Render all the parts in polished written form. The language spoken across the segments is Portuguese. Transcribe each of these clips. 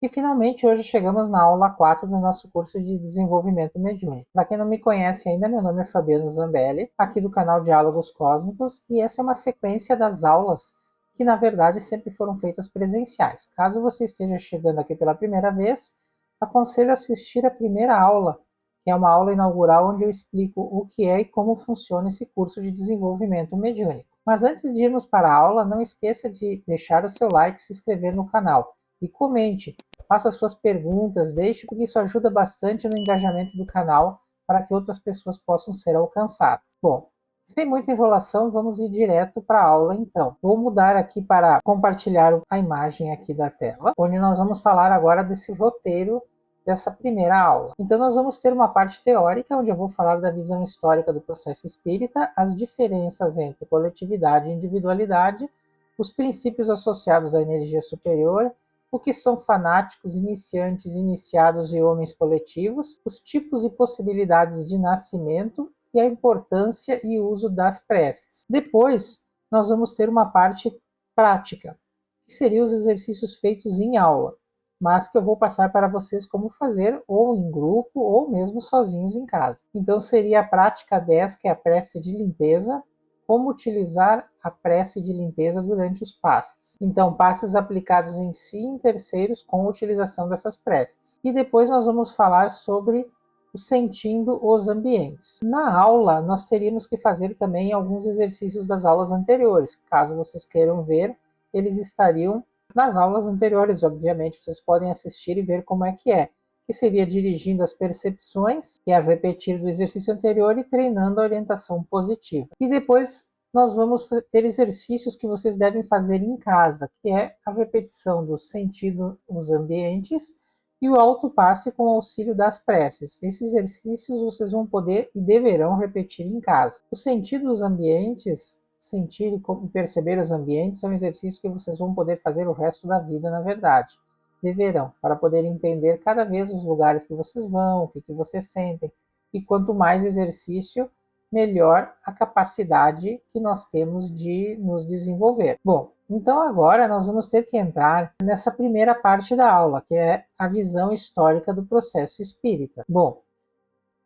E finalmente hoje chegamos na aula 4 do nosso curso de desenvolvimento mediúnico. Para quem não me conhece ainda, meu nome é Fabiano Zambelli, aqui do canal Diálogos Cósmicos, e essa é uma sequência das aulas que na verdade sempre foram feitas presenciais. Caso você esteja chegando aqui pela primeira vez, aconselho a assistir a primeira aula, que é uma aula inaugural onde eu explico o que é e como funciona esse curso de desenvolvimento mediúnico. Mas antes de irmos para a aula, não esqueça de deixar o seu like e se inscrever no canal. E comente, faça suas perguntas, deixe, porque isso ajuda bastante no engajamento do canal para que outras pessoas possam ser alcançadas. Bom, sem muita enrolação, vamos ir direto para a aula então. Vou mudar aqui para compartilhar a imagem aqui da tela, onde nós vamos falar agora desse roteiro dessa primeira aula. Então nós vamos ter uma parte teórica, onde eu vou falar da visão histórica do processo espírita, as diferenças entre coletividade e individualidade, os princípios associados à energia superior, o que são fanáticos, iniciantes, iniciados e homens coletivos, os tipos e possibilidades de nascimento e a importância e uso das preces. Depois, nós vamos ter uma parte prática, que seriam os exercícios feitos em aula, mas que eu vou passar para vocês como fazer, ou em grupo, ou mesmo sozinhos em casa. Então, seria a prática 10, que é a prece de limpeza, como utilizar a prece de limpeza durante os passes. Então, passes aplicados em si e em terceiros com a utilização dessas preces. E depois nós vamos falar sobre o sentindo os ambientes. Na aula, nós teríamos que fazer também alguns exercícios das aulas anteriores. Caso vocês queiram ver, eles estariam nas aulas anteriores, obviamente. Vocês podem assistir e ver como é, que seria dirigindo as percepções, que é repetir do exercício anterior e treinando a orientação positiva. E depois nós vamos ter exercícios que vocês devem fazer em casa, que é a repetição do sentido nos ambientes e o autopasse com o auxílio das preces. Esses exercícios vocês vão poder e deverão repetir em casa. O sentido dos ambientes, sentir e perceber os ambientes, são exercícios que vocês vão poder fazer o resto da vida, na verdade. Deverão, para poder entender cada vez os lugares que vocês vão, o que vocês sentem. E quanto mais exercício, melhor a capacidade que nós temos de nos desenvolver. Bom, então agora nós vamos ter que entrar nessa primeira parte da aula, que é a visão histórica do processo espírita. Bom,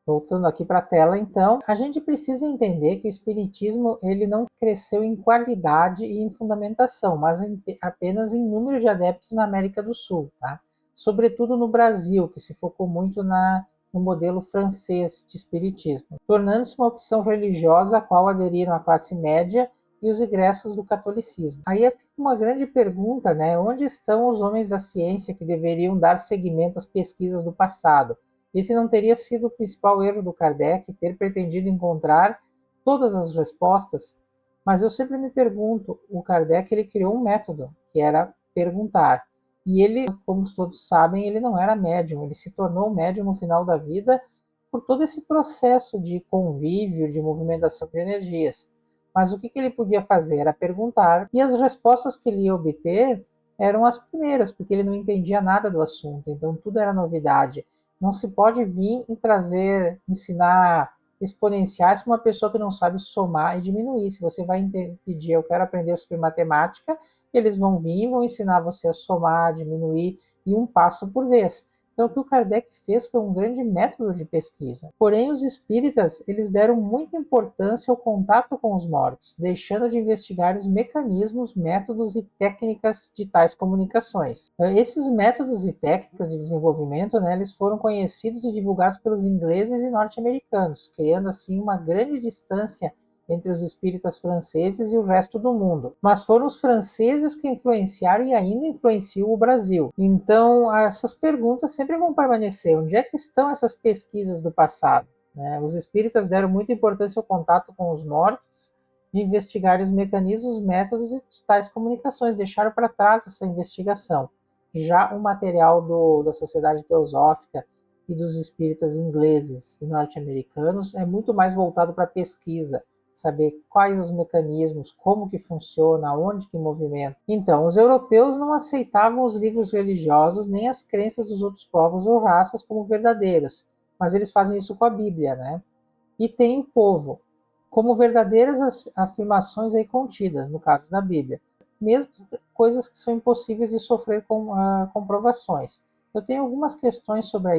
voltando aqui para a tela, então, a gente precisa entender que o espiritismo ele não cresceu em qualidade e em fundamentação, mas apenas em número de adeptos na América do Sul, tá? Sobretudo no Brasil, que se focou muito no modelo francês de espiritismo, tornando-se uma opção religiosa a qual aderiram a classe média e os egressos do catolicismo. Aí fica uma grande pergunta, né? Onde estão os homens da ciência que deveriam dar seguimento às pesquisas do passado? Esse não teria sido o principal erro do Kardec, ter pretendido encontrar todas as respostas? Mas eu sempre me pergunto, o Kardec ele criou um método, que era perguntar. E ele, como todos sabem, ele não era médium, ele se tornou médium no final da vida por todo esse processo de convívio, de movimentação de energias. Mas o que ele podia fazer era perguntar, e as respostas que ele ia obter eram as primeiras, porque ele não entendia nada do assunto, então tudo era novidade. Não se pode vir e ensinar exponenciais para uma pessoa que não sabe somar e diminuir. Se você vai pedir, eu quero aprender sobre matemática, eles vão vir e vão ensinar você a somar, diminuir, e um passo por vez. Então, o que o Kardec fez foi um grande método de pesquisa. Porém, os espíritas, eles deram muita importância ao contato com os mortos, deixando de investigar os mecanismos, métodos e técnicas de tais comunicações. Esses métodos e técnicas de desenvolvimento, né, eles foram conhecidos e divulgados pelos ingleses e norte-americanos, criando assim uma grande distância entre os espíritas franceses e o resto do mundo. Mas foram os franceses que influenciaram e ainda influenciam o Brasil. Então, essas perguntas sempre vão permanecer. Onde é que estão essas pesquisas do passado? Os espíritas deram muita importância ao contato com os mortos, de investigar os mecanismos, métodos e tais comunicações. Deixaram para trás essa investigação. Já o material da Sociedade Teosófica e dos espíritas ingleses e norte-americanos é muito mais voltado para a pesquisa, saber quais os mecanismos, como que funciona, onde que movimenta. Então, os europeus não aceitavam os livros religiosos nem as crenças dos outros povos ou raças como verdadeiros, mas eles fazem isso com a Bíblia, né? E tem o povo, como verdadeiras as afirmações aí contidas, no caso da Bíblia. mesmo coisas que são impossíveis de sofrer com comprovações. Eu tenho algumas questões sobre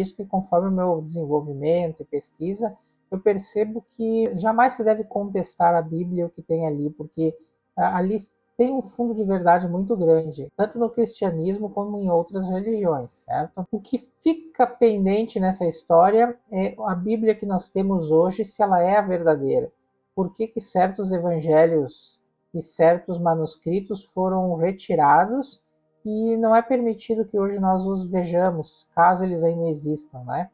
isso que, conforme o meu desenvolvimento e pesquisa, eu percebo que jamais se deve contestar a Bíblia e o que tem ali, porque ali tem um fundo de verdade muito grande, tanto no cristianismo como em outras religiões, certo? O que fica pendente nessa história é a Bíblia que nós temos hoje, se ela é a verdadeira. Por que que certos evangelhos e certos manuscritos foram retirados e não é permitido que hoje nós os vejamos, caso eles ainda existam, né?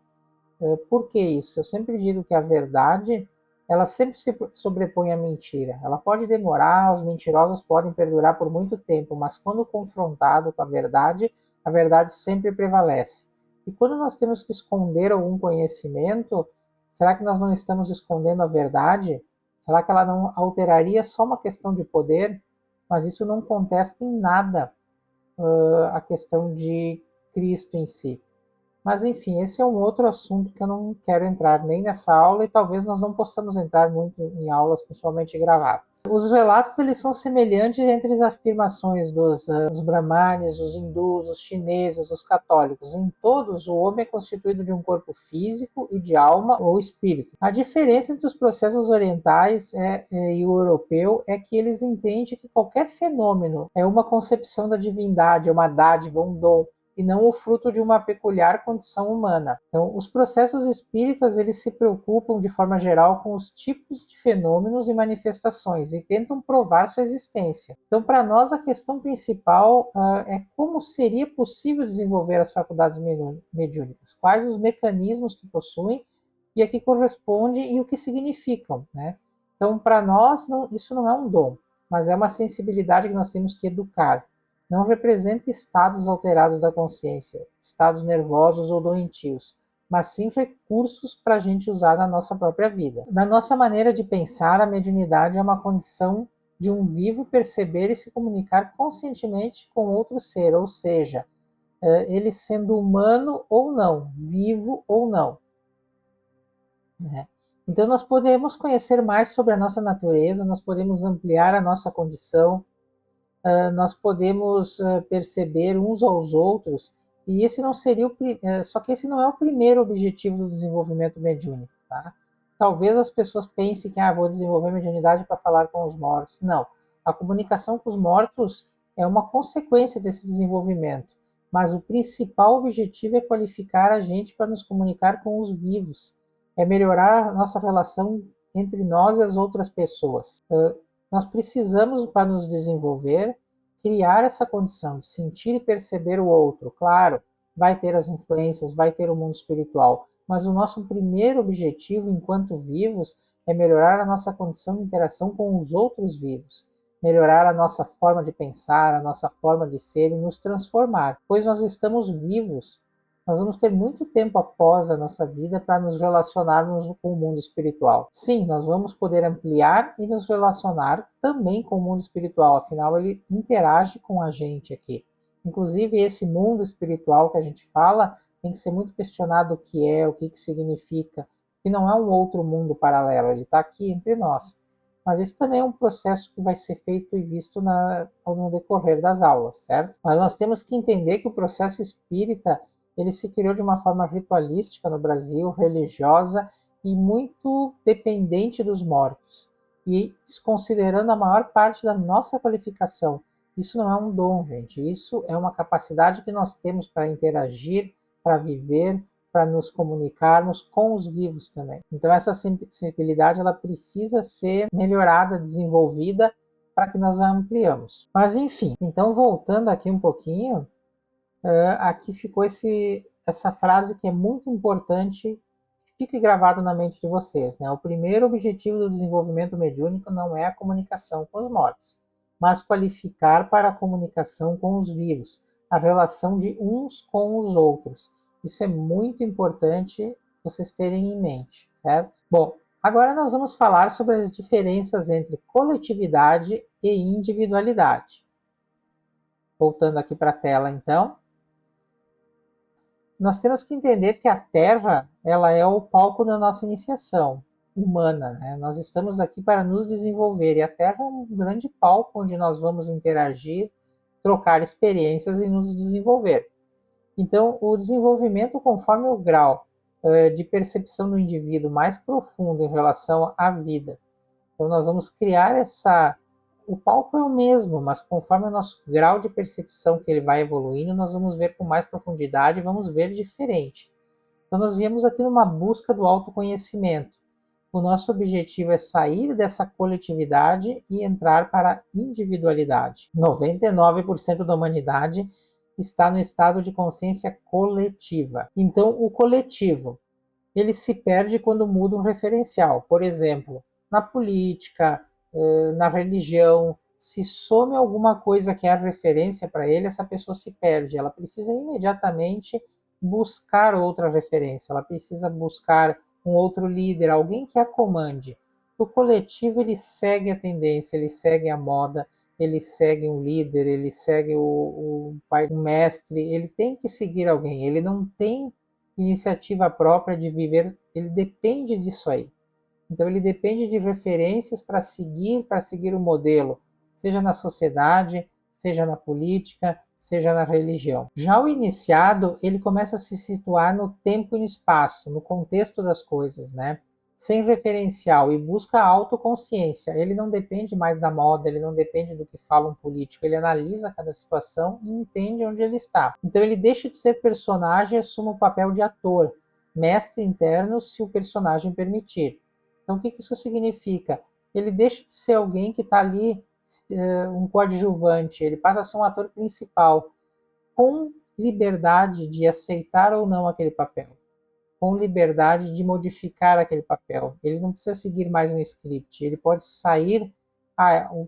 Por que isso? Eu sempre digo que a verdade, ela sempre se sobrepõe à mentira. Ela pode demorar, os mentirosos podem perdurar por muito tempo, mas quando confrontado com a verdade sempre prevalece. E quando nós temos que esconder algum conhecimento, será que nós não estamos escondendo a verdade? Será que ela não alteraria só uma questão de poder? Mas isso não contesta em nada a questão de Cristo em si. Mas enfim, esse é um outro assunto que eu não quero entrar nem nessa aula e talvez nós não possamos entrar muito em aulas pessoalmente gravadas. Os relatos eles são semelhantes entre as afirmações dos brahmanes, os hindus, os chineses, os católicos. Em todos, o homem é constituído de um corpo físico e de alma ou espírito. A diferença entre os processos orientais e o europeu é que eles entendem que qualquer fenômeno é uma concepção da divindade, é uma dádiva, um dom, e não o fruto de uma peculiar condição humana. Então, os processos espíritas eles se preocupam de forma geral com os tipos de fenômenos e manifestações e tentam provar sua existência. Então, para nós a questão principal é como seria possível desenvolver as faculdades mediúnicas, quais os mecanismos que possuem e a que corresponde e o que significam, né? Então, para nós isso não é um dom, mas é uma sensibilidade que nós temos que educar. Não representa estados alterados da consciência, estados nervosos ou doentios, mas sim recursos para a gente usar na nossa própria vida. Na nossa maneira de pensar, a mediunidade é uma condição de um vivo perceber e se comunicar conscientemente com outro ser, ou seja, ele sendo humano ou não, vivo ou não, né? Então nós podemos conhecer mais sobre a nossa natureza, nós podemos ampliar a nossa condição, nós podemos perceber uns aos outros, e esse não seria só que esse não é o primeiro objetivo do desenvolvimento mediúnico, tá? Talvez as pessoas pensem que vou desenvolver mediunidade para falar com os mortos. Não, a comunicação com os mortos é uma consequência desse desenvolvimento, mas o principal objetivo é qualificar a gente para nos comunicar com os vivos, é melhorar a nossa relação entre nós e as outras pessoas. Nós precisamos, para nos desenvolver, criar essa condição de sentir e perceber o outro. Claro, vai ter as influências, vai ter o mundo espiritual, mas o nosso primeiro objetivo enquanto vivos é melhorar a nossa condição de interação com os outros vivos, melhorar a nossa forma de pensar, a nossa forma de ser e nos transformar, pois nós estamos vivos. Nós vamos ter muito tempo após a nossa vida para nos relacionarmos com o mundo espiritual. Sim, nós vamos poder ampliar e nos relacionar também com o mundo espiritual, afinal ele interage com a gente aqui. Inclusive esse mundo espiritual que a gente fala tem que ser muito questionado o que é, o que significa, que não é um outro mundo paralelo, ele está aqui entre nós. Mas isso também é um processo que vai ser feito e visto no decorrer das aulas, certo? Mas nós temos que entender que o processo espírita ele se criou de uma forma ritualística no Brasil, religiosa e muito dependente dos mortos. E desconsiderando a maior parte da nossa qualificação. Isso não é um dom, gente. Isso é uma capacidade que nós temos para interagir, para viver, para nos comunicarmos com os vivos também. Então essa sensibilidade ela precisa ser melhorada, desenvolvida, para que nós a ampliamos. Mas enfim, então voltando aqui um pouquinho, aqui ficou essa frase que é muito importante, fique gravado na mente de vocês, né? O primeiro objetivo do desenvolvimento mediúnico não é a comunicação com os mortos, mas qualificar para a comunicação com os vivos, a relação de uns com os outros. Isso é muito importante vocês terem em mente, certo? Bom, agora nós vamos falar sobre as diferenças entre coletividade e individualidade. Voltando aqui para a tela, então. Nós temos que entender que a Terra ela é o palco da nossa iniciação. humana, né? Nós estamos aqui para nos desenvolver e a Terra é um grande palco onde nós vamos interagir, trocar experiências e nos desenvolver. Então, o desenvolvimento, conforme o grau de percepção do indivíduo mais profundo em relação à vida. Então, nós vamos criar essa. O palco é o mesmo, mas conforme o nosso grau de percepção que ele vai evoluindo, nós vamos ver com mais profundidade e vamos ver diferente. Então, nós viemos aqui numa busca do autoconhecimento. O nosso objetivo é sair dessa coletividade e entrar para a individualidade. 99% da humanidade está no estado de consciência coletiva. Então, o coletivo, ele se perde quando muda um referencial. Por exemplo, na política, na religião, se some alguma coisa que é referência para ele, essa pessoa se perde. Ela precisa imediatamente buscar outra referência, ela precisa buscar um outro líder, alguém que a comande. O coletivo, ele segue a tendência, ele segue a moda, ele segue um líder, ele segue o pai, um mestre, ele tem que seguir alguém, ele não tem iniciativa própria de viver, ele depende disso aí. Então ele depende de referências para seguir o modelo, seja na sociedade, seja na política, seja na religião. Já o iniciado, ele começa a se situar no tempo e no espaço, no contexto das coisas, né? Sem referencial e busca a autoconsciência. Ele não depende mais da moda, ele não depende do que fala um político, ele analisa cada situação e entende onde ele está. Então ele deixa de ser personagem e assume o papel de ator, mestre interno, se o personagem permitir. Então o que isso significa? Ele deixa de ser alguém que está ali, um coadjuvante, ele passa a ser um ator principal, com liberdade de aceitar ou não aquele papel, com liberdade de modificar aquele papel. Ele não precisa seguir mais um script, ele pode sair,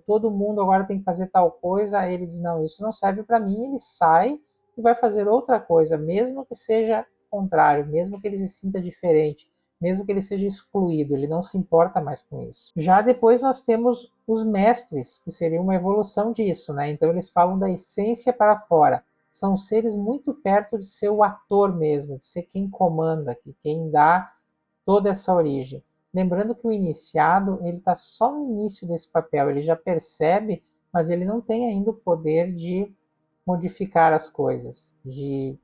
todo mundo agora tem que fazer tal coisa, aí ele diz, não, isso não serve para mim, ele sai e vai fazer outra coisa, mesmo que seja contrário, mesmo que ele se sinta diferente, mesmo que ele seja excluído, ele não se importa mais com isso. Já depois nós temos os mestres, que seria uma evolução disso, né? Então eles falam da essência para fora. São seres muito perto de ser o ator mesmo, de ser quem comanda, quem dá toda essa origem. Lembrando que o iniciado, ele está só no início desse papel, ele já percebe, mas ele não tem ainda o poder de modificar as coisas, de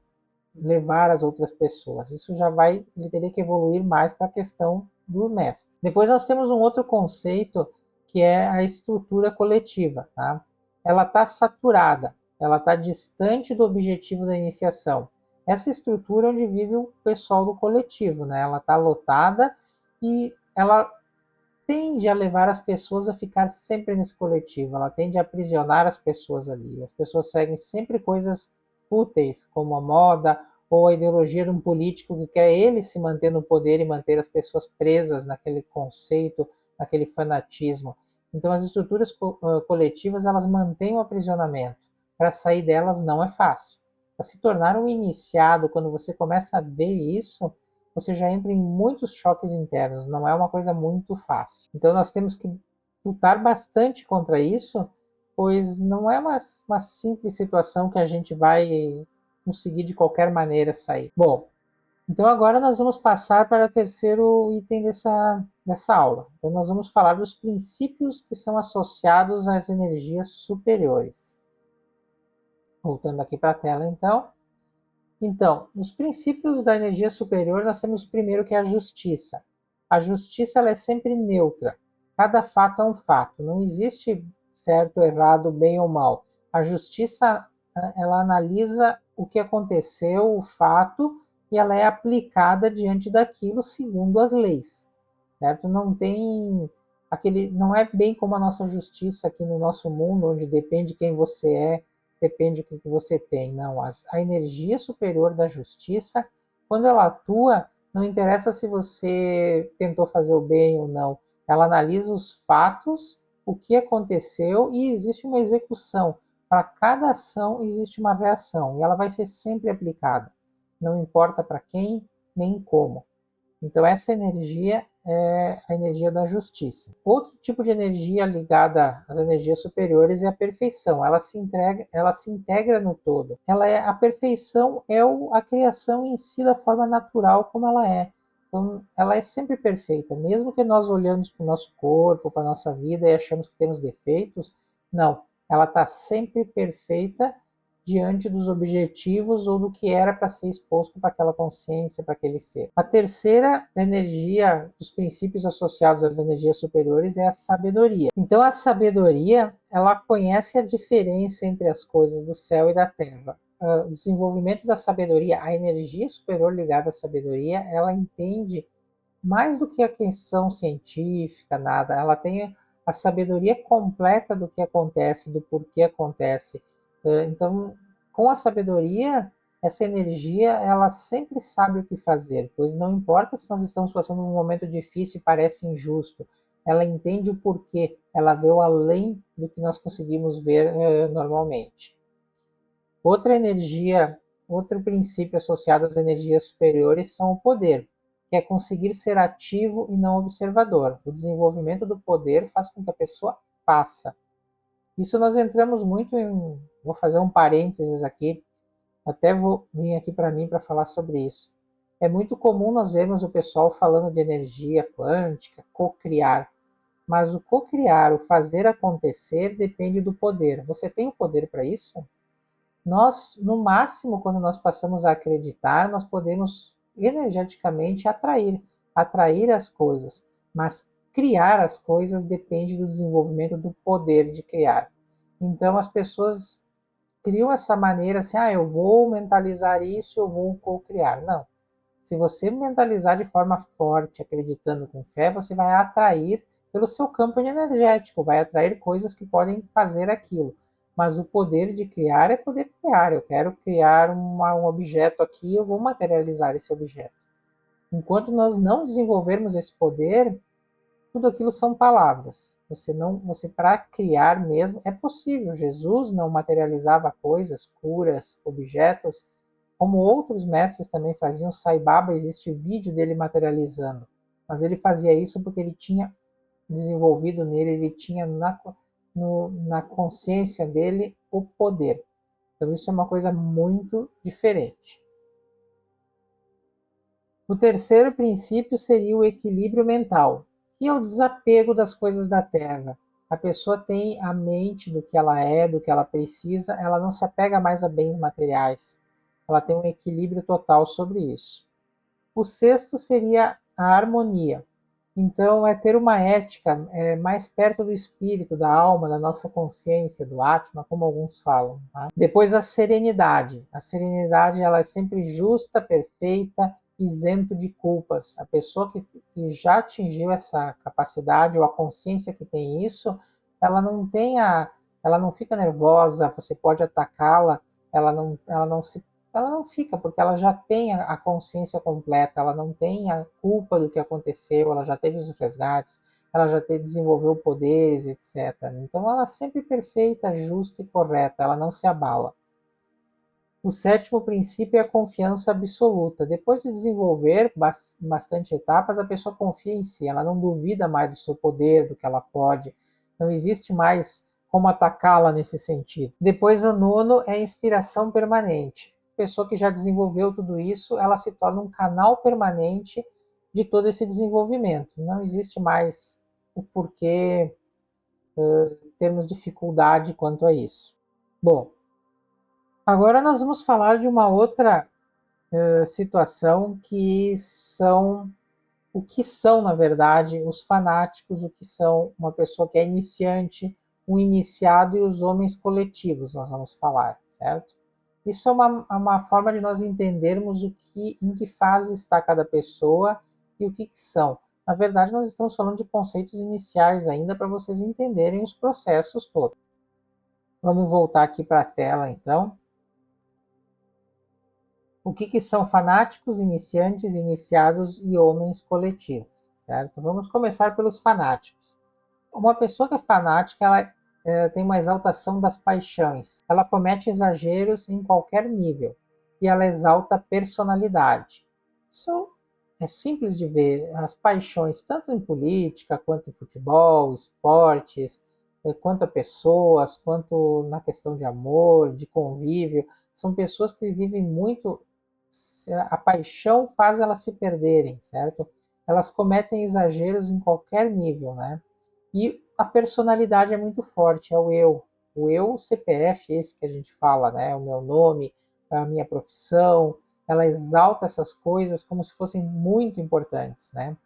levar as outras pessoas. Isso já vai, ele teria que evoluir mais para a questão do mestre. Depois nós temos um outro conceito que é a estrutura coletiva, tá? Ela está saturada, ela está distante do objetivo da iniciação. Essa estrutura é onde vive o pessoal do coletivo, né? Ela está lotada e ela tende a levar as pessoas a ficar sempre nesse coletivo, ela tende a aprisionar as pessoas ali. As pessoas seguem sempre coisas fúteis, como a moda ou a ideologia de um político que quer ele se manter no poder e manter as pessoas presas naquele conceito, naquele fanatismo. Então as estruturas coletivas, elas mantêm o aprisionamento. Para sair delas não é fácil. Para se tornar um iniciado, quando você começa a ver isso, você já entra em muitos choques internos, não é uma coisa muito fácil. Então nós temos que lutar bastante contra isso, pois não é uma simples situação que a gente vai conseguir de qualquer maneira sair. Bom, então agora nós vamos passar para o terceiro item dessa aula. Então nós vamos falar dos princípios que são associados às energias superiores. Voltando aqui para a tela, então. Então, nos princípios da energia superior, nós temos o primeiro, que é a justiça. A justiça, ela é sempre neutra. Cada fato é um fato. Não existe certo, errado, bem ou mal. A justiça, ela analisa o que aconteceu, o fato, e ela é aplicada diante daquilo segundo as leis. Certo? Não tem não é bem como a nossa justiça aqui no nosso mundo, onde depende quem você é, depende do que você tem. Não, a energia superior da justiça, quando ela atua, não interessa se você tentou fazer o bem ou não. Ela analisa os fatos, o que aconteceu, e existe uma execução. Para cada ação existe uma reação, e ela vai ser sempre aplicada. Não importa para quem, nem como. Então essa energia é a energia da justiça. Outro tipo de energia ligada às energias superiores é a perfeição. Ela se integra no todo. A perfeição é a criação em si da forma natural como ela é. Então, ela é sempre perfeita, mesmo que nós olhamos para o nosso corpo, para a nossa vida e achamos que temos defeitos, não, ela está sempre perfeita diante dos objetivos ou do que era para ser exposto para aquela consciência, para aquele ser. A terceira energia, dos princípios associados às energias superiores, é a sabedoria. Então, a sabedoria, ela conhece a diferença entre as coisas do céu e da terra. O desenvolvimento da sabedoria, a energia superior ligada à sabedoria, ela entende mais do que a questão científica, nada. Ela tem a sabedoria completa do que acontece, do porquê acontece. Então, com a sabedoria, essa energia, ela sempre sabe o que fazer, pois não importa se nós estamos passando um momento difícil e parece injusto, ela entende o porquê, ela vê o além do que nós conseguimos ver normalmente. Outra energia, outro princípio associado às energias superiores são o poder, que é conseguir ser ativo e não observador. O desenvolvimento do poder faz com que a pessoa faça. Isso nós entramos muito em... Vou fazer um parênteses aqui, até vou vir aqui para mim para falar sobre isso. É muito comum nós vermos o pessoal falando de energia quântica, co-criar. Mas o co-criar, o fazer acontecer, depende do poder. Você tem o poder para isso? Nós, no máximo, quando nós passamos a acreditar, nós podemos energeticamente atrair as coisas, mas criar as coisas depende do desenvolvimento do poder de criar. Então as pessoas criam essa maneira assim, eu vou mentalizar isso, eu vou co-criar. Não. Se você mentalizar de forma forte, acreditando com fé, você vai atrair pelo seu campo energético, vai atrair coisas que podem fazer aquilo. Mas o poder de criar é poder criar. Eu quero criar um objeto aqui, eu vou materializar esse objeto. Enquanto nós não desenvolvermos esse poder, tudo aquilo são palavras. Você para criar mesmo é possível. Jesus não materializava coisas, curas, objetos, como outros mestres também faziam. Sai Baba, existe vídeo dele materializando, mas ele fazia isso porque ele tinha desenvolvido nele, ele tinha na consciência dele o poder. Então isso é uma coisa muito diferente. O terceiro princípio seria o equilíbrio mental, que é o desapego das coisas da terra. A pessoa tem a mente do que ela é, do que ela precisa, ela não se apega mais a bens materiais. Ela tem um equilíbrio total sobre isso. O sexto seria a harmonia. Então, é ter uma ética mais perto do espírito, da alma, da nossa consciência, do Atma, como alguns falam. Tá? Depois, a serenidade. A serenidade ela é sempre justa, perfeita, isento de culpas. A pessoa que já atingiu essa capacidade ou a consciência que tem isso, ela não fica nervosa, você pode atacá-la, ela não fica, porque ela já tem a consciência completa, ela não tem a culpa do que aconteceu, ela já teve os resgates, ela já desenvolveu poderes, etc. Então ela é sempre perfeita, justa e correta, ela não se abala. O sétimo princípio é a confiança absoluta. Depois de desenvolver bastante etapas, a pessoa confia em si, ela não duvida mais do seu poder, do que ela pode, não existe mais como atacá-la nesse sentido. Depois, o nono é a inspiração permanente. Pessoa que já desenvolveu tudo isso, ela se torna um canal permanente de todo esse desenvolvimento. Não existe mais o porquê termos dificuldade quanto a isso. Bom, agora nós vamos falar de uma outra situação que são o que são, na verdade, os fanáticos, o que são uma pessoa que é iniciante, um iniciado e os homens coletivos, nós vamos falar, certo? Isso é uma forma de nós entendermos em que fase está cada pessoa e o que são. Na verdade, nós estamos falando de conceitos iniciais ainda para vocês entenderem os processos todos. Vamos voltar aqui para a tela, então. O que são fanáticos, iniciantes, iniciados e homens coletivos, certo? Vamos começar pelos fanáticos. Uma pessoa que é fanática, ela tem uma exaltação das paixões. Ela comete exageros em qualquer nível e ela exalta a personalidade. Isso é simples de ver. As paixões, tanto em política, quanto em futebol, esportes, quanto a pessoas, quanto na questão de amor, de convívio, são pessoas que vivem muito a paixão faz elas se perderem, certo? Elas cometem exageros em qualquer nível, né? E a personalidade é muito forte, é o eu CPF, esse que a gente fala, né? O meu nome, a minha profissão, ela exalta essas coisas como se fossem muito importantes, né?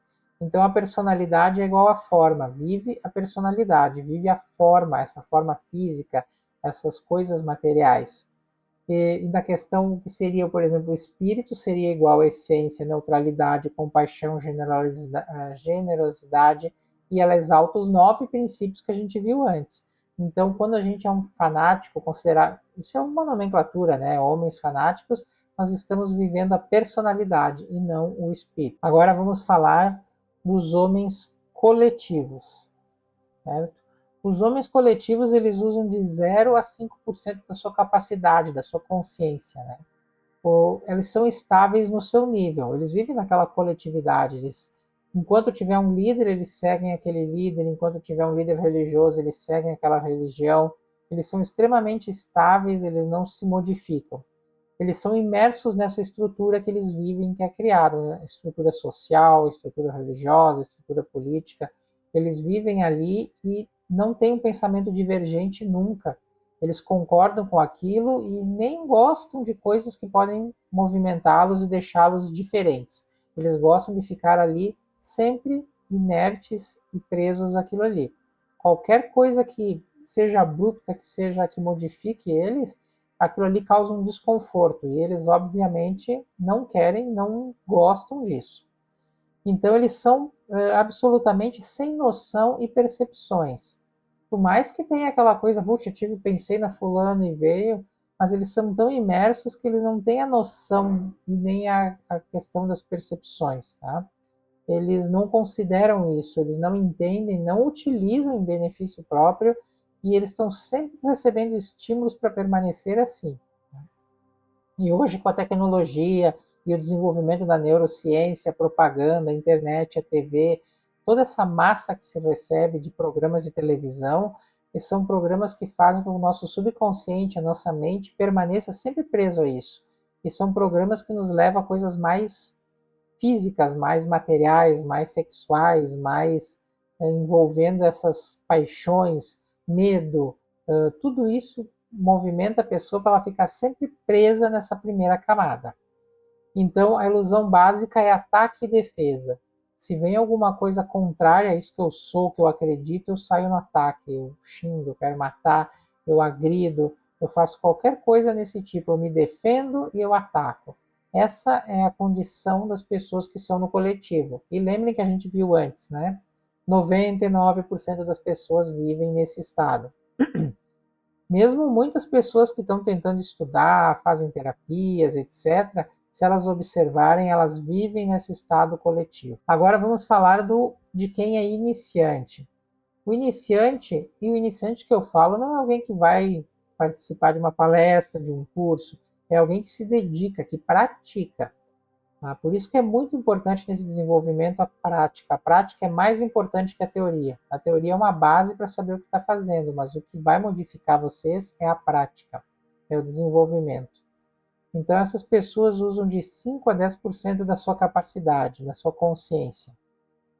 Então a personalidade é igual à forma, vive a personalidade, vive a forma, essa forma física, essas coisas materiais. E na questão que seria, por exemplo, o espírito seria igual à essência, neutralidade, compaixão, generosidade, e ela exalta os 9 princípios que a gente viu antes. Então, quando a gente é um fanático, considerar, isso é uma nomenclatura, né? Homens fanáticos, nós estamos vivendo a personalidade e não o espírito. Agora vamos falar dos homens coletivos, certo? Os homens coletivos, eles usam de 0 a 5% da sua capacidade, da sua consciência, né? Eles são estáveis no seu nível, eles vivem naquela coletividade, enquanto tiver um líder, eles seguem aquele líder, enquanto tiver um líder religioso, eles seguem aquela religião, eles são extremamente estáveis, eles não se modificam. Eles são imersos nessa estrutura que eles vivem, que é criada, né? Estrutura social, estrutura religiosa, estrutura política. Eles vivem ali e não têm um pensamento divergente nunca. Eles concordam com aquilo e nem gostam de coisas que podem movimentá-los e deixá-los diferentes. Eles gostam de ficar ali sempre inertes e presos àquilo ali. Qualquer coisa que seja abrupta, que modifique eles, aquilo ali causa um desconforto e eles obviamente não querem, não gostam disso. Então eles são absolutamente sem noção e percepções. Por mais que tenha aquela coisa, puxa, pensei na fulana e veio, mas eles são tão imersos que eles não têm a noção e nem a questão das percepções, tá? Eles não consideram isso, eles não entendem, não utilizam em benefício próprio e eles estão sempre recebendo estímulos para permanecer assim. E hoje, com a tecnologia e o desenvolvimento da neurociência, a propaganda, a internet, a TV, toda essa massa que se recebe de programas de televisão, são programas que fazem com que o nosso subconsciente, a nossa mente, permaneça sempre preso a isso. E são programas que nos levam a coisas mais físicas, mais materiais, mais sexuais, mais envolvendo essas paixões, medo, tudo isso movimenta a pessoa para ela ficar sempre presa nessa primeira camada. Então, a ilusão básica é ataque e defesa. Se vem alguma coisa contrária a isso que eu sou, que eu acredito, eu saio no ataque, eu xingo, eu quero matar, eu agrido, eu faço qualquer coisa nesse tipo, eu me defendo e eu ataco. Essa é a condição das pessoas que são no coletivo. E lembrem que a gente viu antes, né? 99% das pessoas vivem nesse estado. Mesmo muitas pessoas que estão tentando estudar, fazem terapias, etc., se elas observarem, elas vivem nesse estado coletivo. Agora vamos falar de quem é iniciante. O iniciante que eu falo não é alguém que vai participar de uma palestra, de um curso, é alguém que se dedica, que pratica. Tá? Por isso que é muito importante nesse desenvolvimento a prática. A prática é mais importante que a teoria. A teoria é uma base para saber o que está fazendo, mas o que vai modificar vocês é a prática, é o desenvolvimento. Então, essas pessoas usam de 5 a 10% da sua capacidade, da sua consciência.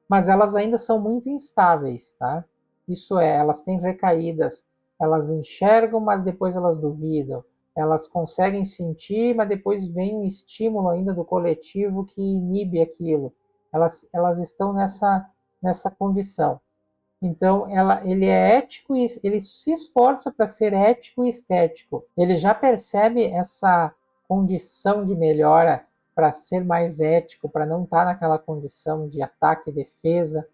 Mas elas ainda são muito instáveis, tá? Isso é, elas têm recaídas, elas enxergam, mas depois elas duvidam. Elas conseguem sentir, mas depois vem um estímulo ainda do coletivo que inibe aquilo. Elas estão nessa condição. Então, ele é ético e ele se esforça para ser ético e estético. Ele já percebe essa condição de melhora para ser mais ético, para não estar naquela condição de ataque e defesa.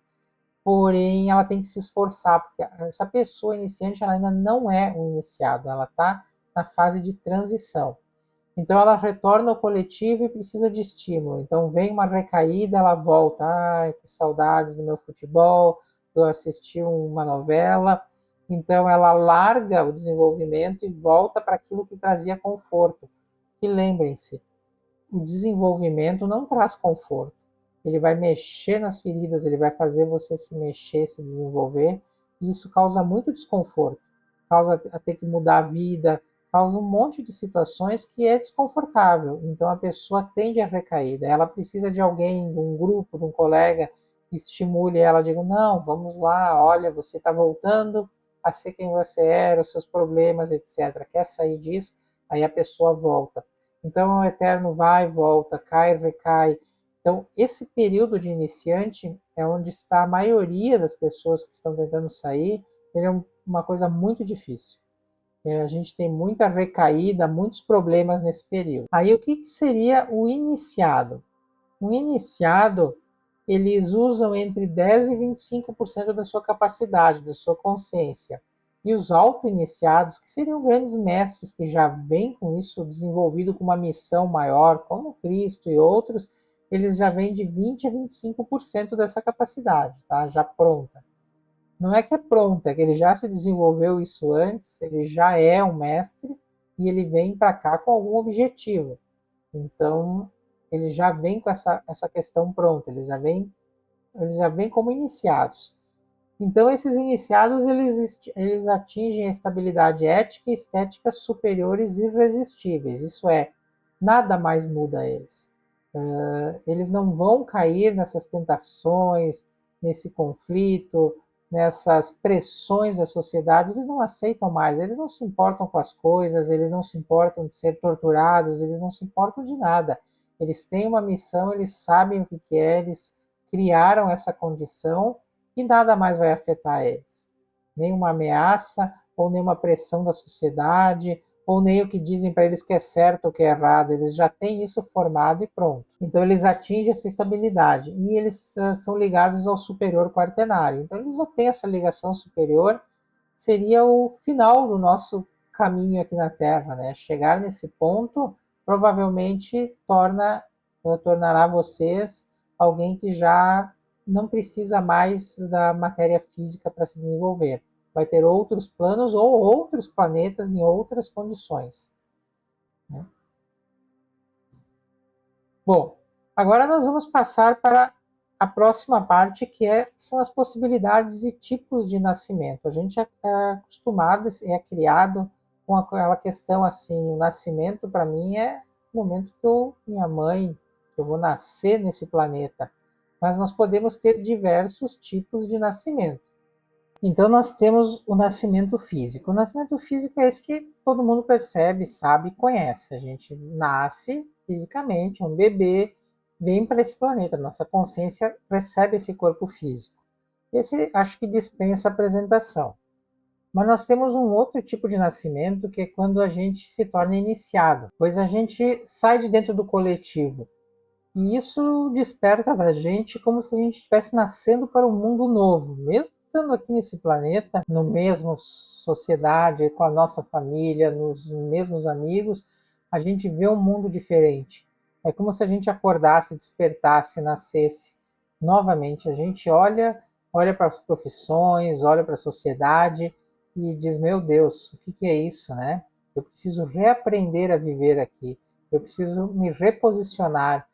Porém, ela tem que se esforçar, porque essa pessoa iniciante ela ainda não é um iniciado, ela está na fase de transição. Então, ela retorna ao coletivo e precisa de estímulo. Então, vem uma recaída, ela volta. Ai, que saudades do meu futebol, eu assisti uma novela. Então, ela larga o desenvolvimento e volta para aquilo que trazia conforto. E lembrem-se, o desenvolvimento não traz conforto. Ele vai mexer nas feridas, ele vai fazer você se mexer, se desenvolver, e isso causa muito desconforto. Causa a ter que mudar a vida, causa um monte de situações que é desconfortável. Então a pessoa tende a recair. Ela precisa de alguém, de um grupo, de um colega que estimule ela, diga, não, vamos lá, olha, você está voltando a ser quem você era, os seus problemas, etc. Quer sair disso? Aí a pessoa volta. Então o eterno vai e volta, cai, recai. Então esse período de iniciante é onde está a maioria das pessoas que estão tentando sair. Ele é uma coisa muito difícil. A gente tem muita recaída, muitos problemas nesse período. Aí o que seria o iniciado? O iniciado, eles usam entre 10 e 25% da sua capacidade, da sua consciência. E os auto-iniciados, que seriam grandes mestres que já vêm com isso desenvolvido com uma missão maior, como Cristo e outros, eles já vêm de 20 a 25% dessa capacidade, tá? Já pronta. Não é que é pronto, é que ele já se desenvolveu isso antes, ele já é um mestre e ele vem para cá com algum objetivo. Então, ele já vem com essa questão pronta, eles já vêm como iniciados. Então, esses iniciados, eles atingem a estabilidade ética e estética superiores irresistíveis. Isso é, nada mais muda eles. Eles não vão cair nessas tentações, nesse conflito, nessas pressões da sociedade, eles não aceitam mais, eles não se importam com as coisas, eles não se importam de ser torturados, eles não se importam de nada. Eles têm uma missão, eles sabem o que é, eles criaram essa condição e nada mais vai afetar eles. Nenhuma ameaça ou nenhuma pressão da sociedade, ou nem o que dizem para eles que é certo ou que é errado, eles já têm isso formado e pronto. Então eles atingem essa estabilidade e eles são ligados ao superior quaternário. Então eles já têm essa ligação superior, seria o final do nosso caminho aqui na Terra, né? Chegar nesse ponto provavelmente tornará vocês alguém que já não precisa mais da matéria física para se desenvolver. Vai ter outros planos ou outros planetas em outras condições. Né? Bom, agora nós vamos passar para a próxima parte, que são as possibilidades e tipos de nascimento. A gente é acostumado, é criado com aquela questão assim, o nascimento para mim é o momento que minha mãe, que eu vou nascer nesse planeta. Mas nós podemos ter diversos tipos de nascimento. Então nós temos o nascimento físico. O nascimento físico é esse que todo mundo percebe, sabe e conhece. A gente nasce fisicamente, é um bebê, vem para esse planeta. Nossa consciência recebe esse corpo físico. Esse acho que dispensa apresentação. Mas nós temos um outro tipo de nascimento que é quando a gente se torna iniciado, pois a gente sai de dentro do coletivo. E isso desperta da gente como se a gente estivesse nascendo para um mundo novo, mesmo estando aqui nesse planeta, no mesmo sociedade, com a nossa família, nos mesmos amigos, a gente vê um mundo diferente. É como se a gente acordasse, despertasse, nascesse novamente. A gente olha para as profissões, olha para a sociedade e diz, meu Deus, o que é isso, né? Eu preciso reaprender a viver aqui. Eu preciso me reposicionar.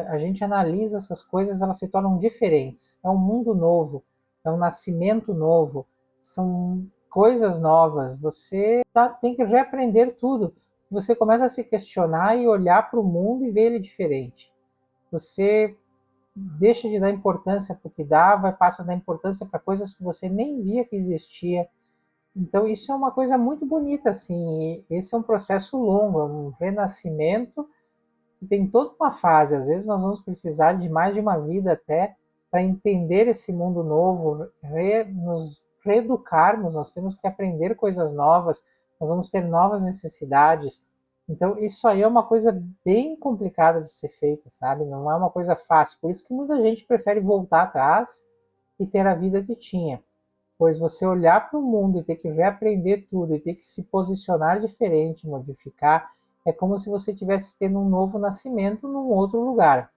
A gente analisa essas coisas, elas se tornam diferentes. É um mundo novo, é um nascimento novo, são coisas novas. Você tem que reaprender tudo. Você começa a se questionar e olhar para o mundo e ver ele diferente. Você deixa de dar importância para o que dá, passa a dar importância para coisas que você nem via que existia. Então isso é uma coisa muito bonita, assim. Esse é um processo longo, é um renascimento que tem toda uma fase. Às vezes nós vamos precisar de mais de uma vida até para entender esse mundo novo, nos reeducarmos, nós temos que aprender coisas novas, nós vamos ter novas necessidades. Então isso aí é uma coisa bem complicada de ser feita, sabe? Não é uma coisa fácil. Por isso que muita gente prefere voltar atrás e ter a vida que tinha. Pois você olhar para o mundo e ter que reaprender tudo, e ter que se posicionar diferente, modificar, é como se você estivesse tendo um novo nascimento num outro lugar.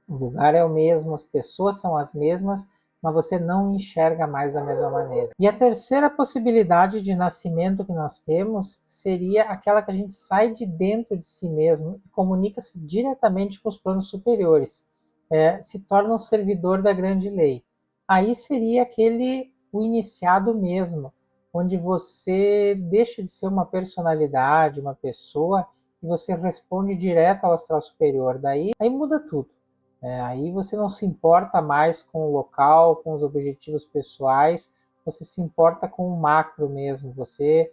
O lugar é o mesmo, as pessoas são as mesmas, mas você não enxerga mais da mesma maneira. E a terceira possibilidade de nascimento que nós temos seria aquela que a gente sai de dentro de si mesmo e comunica-se diretamente com os planos superiores. Se torna um servidor da grande lei. Aí seria o iniciado mesmo, onde você deixa de ser uma personalidade, uma pessoa, e você responde direto ao astral superior. Daí aí muda tudo. Aí você não se importa mais com o local, com os objetivos pessoais, você se importa com o macro mesmo, você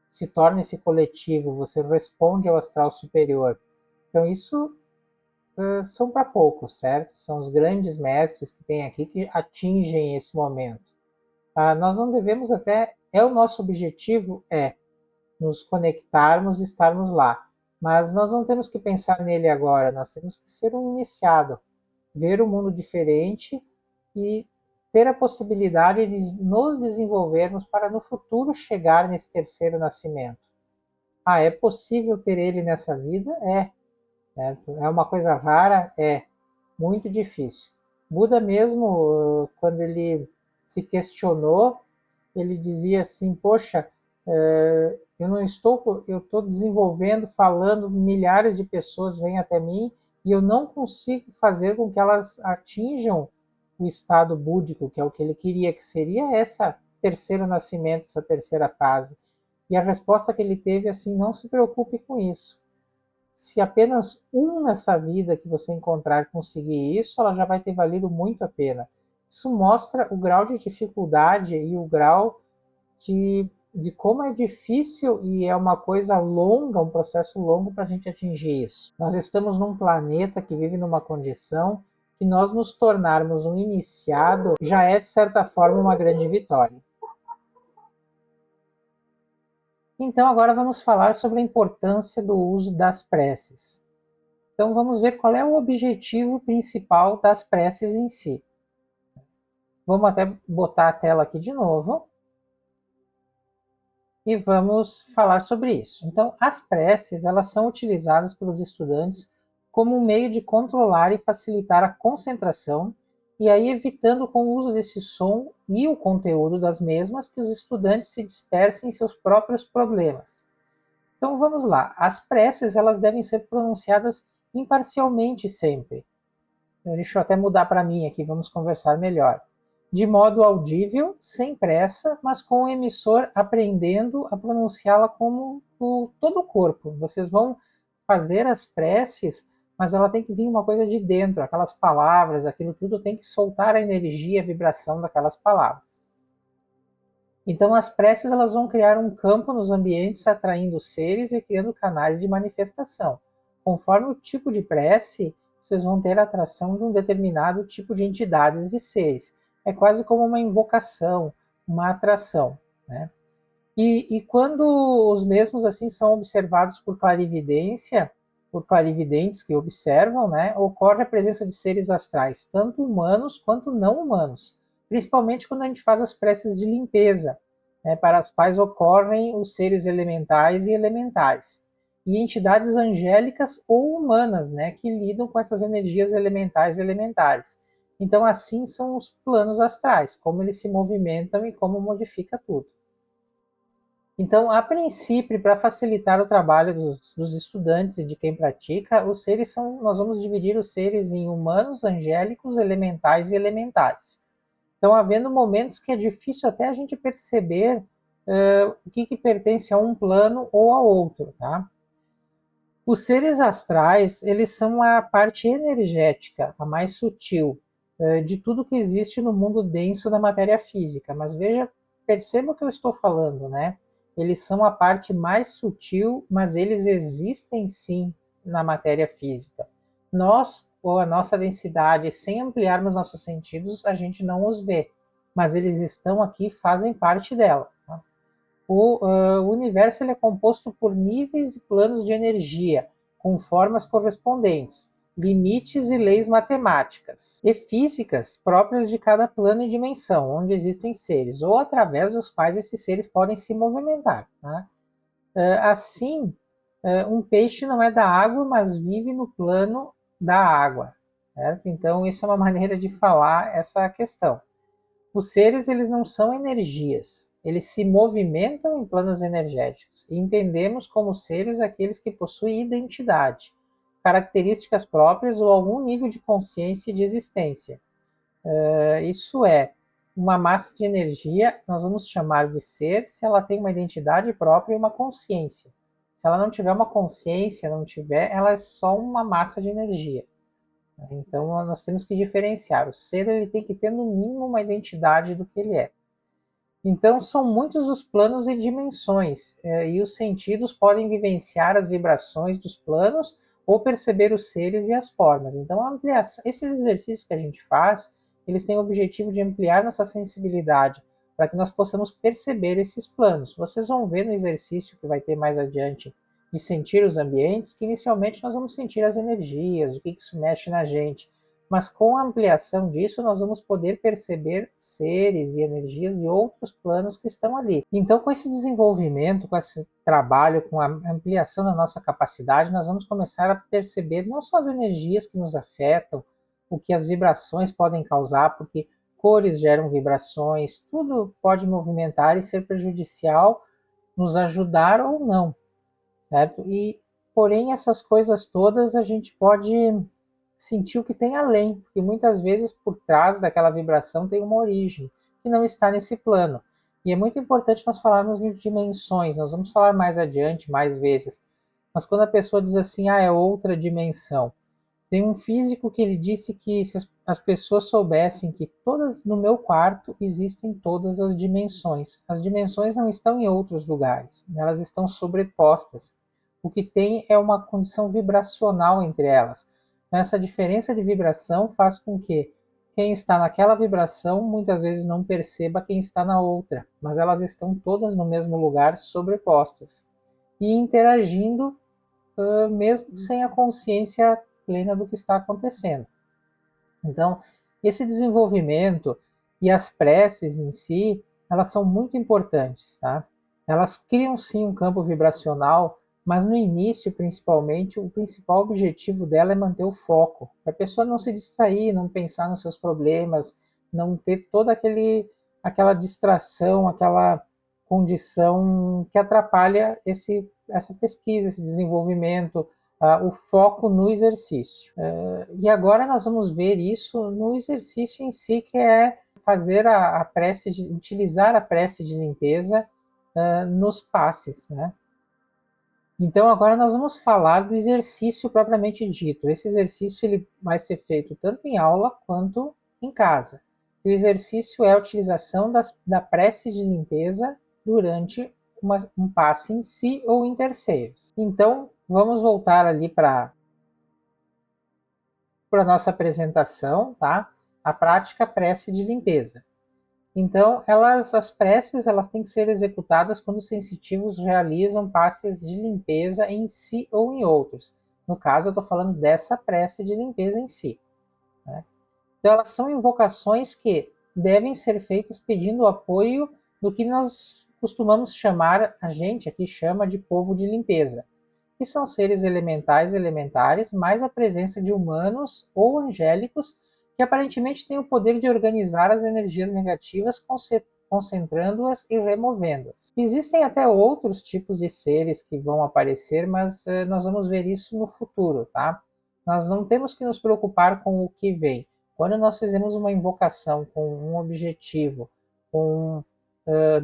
se torna esse coletivo, você responde ao astral superior. Então isso são para poucos, certo? São os grandes mestres que tem aqui que atingem esse momento. Nós não devemos até, é o nosso objetivo, nos conectarmos e estarmos lá. Mas nós não temos que pensar nele agora, nós temos que ser um iniciado, ver o mundo diferente e ter a possibilidade de nos desenvolvermos para no futuro chegar nesse terceiro nascimento. É possível ter ele nessa vida? Certo? É uma coisa rara? Muito difícil. Buda mesmo, quando ele se questionou, ele dizia assim, poxa, eu estou desenvolvendo, falando, milhares de pessoas vêm até mim e eu não consigo fazer com que elas atinjam o estado búdico, que é o que ele queria, que seria essa terceiro nascimento, essa terceira fase. E a resposta que ele teve assim, não se preocupe com isso. Se apenas um nessa vida que você encontrar conseguir isso, ela já vai ter valido muito a pena. Isso mostra o grau de dificuldade e o grau de como é difícil e é uma coisa longa, um processo longo para a gente atingir isso. Nós estamos num planeta que vive numa condição que nós nos tornarmos um iniciado já é, de certa forma, uma grande vitória. Então, agora vamos falar sobre a importância do uso das preces. Então, vamos ver qual é o objetivo principal das preces em si. Vamos até botar a tela aqui de novo. E vamos falar sobre isso. Então, as preces, elas são utilizadas pelos estudantes como um meio de controlar e facilitar a concentração, e aí evitando com o uso desse som e o conteúdo das mesmas que os estudantes se dispersem em seus próprios problemas. Então vamos lá, as preces elas devem ser pronunciadas imparcialmente sempre. Deixa eu até mudar para mim aqui, vamos conversar melhor. De modo audível, sem pressa, mas com o emissor aprendendo a pronunciá-la como todo o corpo. Vocês vão fazer as preces, mas ela tem que vir uma coisa de dentro, aquelas palavras, aquilo tudo tem que soltar a energia, a vibração daquelas palavras. Então as preces elas vão criar um campo nos ambientes, atraindo seres e criando canais de manifestação. Conforme o tipo de prece, vocês vão ter a atração de um determinado tipo de entidades e de seres. É quase como uma invocação, uma atração, né? E quando os mesmos assim são observados por clarividência, por clarividentes que observam, né, ocorre a presença de seres astrais, tanto humanos quanto não humanos, principalmente quando a gente faz as preces de limpeza, né, para as quais ocorrem os seres elementais e elementais, e entidades angélicas ou humanas, né, que lidam com essas energias elementais e elementares. Então, assim são os planos astrais, como eles se movimentam e como modifica tudo. Então, a princípio, para facilitar o trabalho dos estudantes e de quem pratica, nós vamos dividir os seres em humanos, angélicos, elementais e elementais. Então, havendo momentos que é difícil até a gente perceber o que pertence a um plano ou a outro, tá? Os seres astrais, eles são a parte energética, a mais sutil, de tudo que existe no mundo denso da matéria física. Mas perceba o que eu estou falando, né? Eles são a parte mais sutil, mas eles existem sim na matéria física. Nós, ou a nossa densidade, sem ampliarmos nossos sentidos, a gente não os vê, mas eles estão aqui, fazem parte dela. Tá? O universo ele é composto por níveis e planos de energia, com formas correspondentes, limites e leis matemáticas e físicas próprias de cada plano e dimensão, onde existem seres, ou através dos quais esses seres podem se movimentar. Tá? Assim, um peixe não é da água, mas vive no plano da água. Certo? Então, isso é uma maneira de falar essa questão. Os seres eles não são energias, eles se movimentam em planos energéticos. E entendemos como seres aqueles que possuem identidade, características próprias ou algum nível de consciência e de existência. Isso é, uma massa de energia, nós vamos chamar de ser se ela tem uma identidade própria e uma consciência. Se ela não tiver uma consciência, ela é só uma massa de energia. Então nós temos que diferenciar. O ser ele tem que ter no mínimo uma identidade do que ele é. Então são muitos os planos e dimensões, e os sentidos podem vivenciar as vibrações dos planos ou perceber os seres e as formas. Então a ampliação, esses exercícios que a gente faz, eles têm o objetivo de ampliar nossa sensibilidade, para que nós possamos perceber esses planos. Vocês vão ver no exercício que vai ter mais adiante de sentir os ambientes, que inicialmente nós vamos sentir as energias, o que isso mexe na gente. Mas com a ampliação disso, nós vamos poder perceber seres e energias de outros planos que estão ali. Então, com esse desenvolvimento, com esse trabalho, com a ampliação da nossa capacidade, nós vamos começar a perceber não só as energias que nos afetam, o que as vibrações podem causar, porque cores geram vibrações, tudo pode movimentar e ser prejudicial, nos ajudar ou não, certo? Porém, essas coisas todas a gente pode sentir o que tem além, porque muitas vezes por trás daquela vibração tem uma origem que não está nesse plano. E é muito importante nós falarmos de dimensões, nós vamos falar mais adiante, mais vezes. Mas quando a pessoa diz assim, é outra dimensão. Tem um físico que ele disse que se as pessoas soubessem que no meu quarto existem todas as dimensões. As dimensões não estão em outros lugares, elas estão sobrepostas. O que tem é uma condição vibracional entre elas. Essa diferença de vibração faz com que quem está naquela vibração muitas vezes não perceba quem está na outra, mas elas estão todas no mesmo lugar, sobrepostas e interagindo, mesmo sem a consciência plena do que está acontecendo. Então, esse desenvolvimento e as preces em si, elas são muito importantes, tá? Elas criam sim um campo vibracional, mas no início, principalmente, o principal objetivo dela é manter o foco, para a pessoa não se distrair, não pensar nos seus problemas, não ter toda aquela distração, aquela condição que atrapalha essa pesquisa, esse desenvolvimento, o foco no exercício. E agora nós vamos ver isso no exercício em si, que é fazer a prece, utilizar a prece de limpeza nos passes, né? Então agora nós vamos falar do exercício propriamente dito. Esse exercício ele vai ser feito tanto em aula quanto em casa. O exercício é a utilização da prece de limpeza durante um passe em si ou em terceiros. Então vamos voltar ali para a nossa apresentação, tá? A prática prece de limpeza. Então, as preces elas têm que ser executadas quando os sensitivos realizam passes de limpeza em si ou em outros. No caso, eu estou falando dessa prece de limpeza em si, né? Então, elas são invocações que devem ser feitas pedindo o apoio do que nós costumamos chamar, a gente aqui chama de povo de limpeza, que são seres elementais e elementares, mais a presença de humanos ou angélicos que aparentemente têm o poder de organizar as energias negativas, concentrando-as e removendo-as. Existem até outros tipos de seres que vão aparecer, mas nós vamos ver isso no futuro, tá? Nós não temos que nos preocupar com o que vem. Quando nós fizemos uma invocação com um objetivo,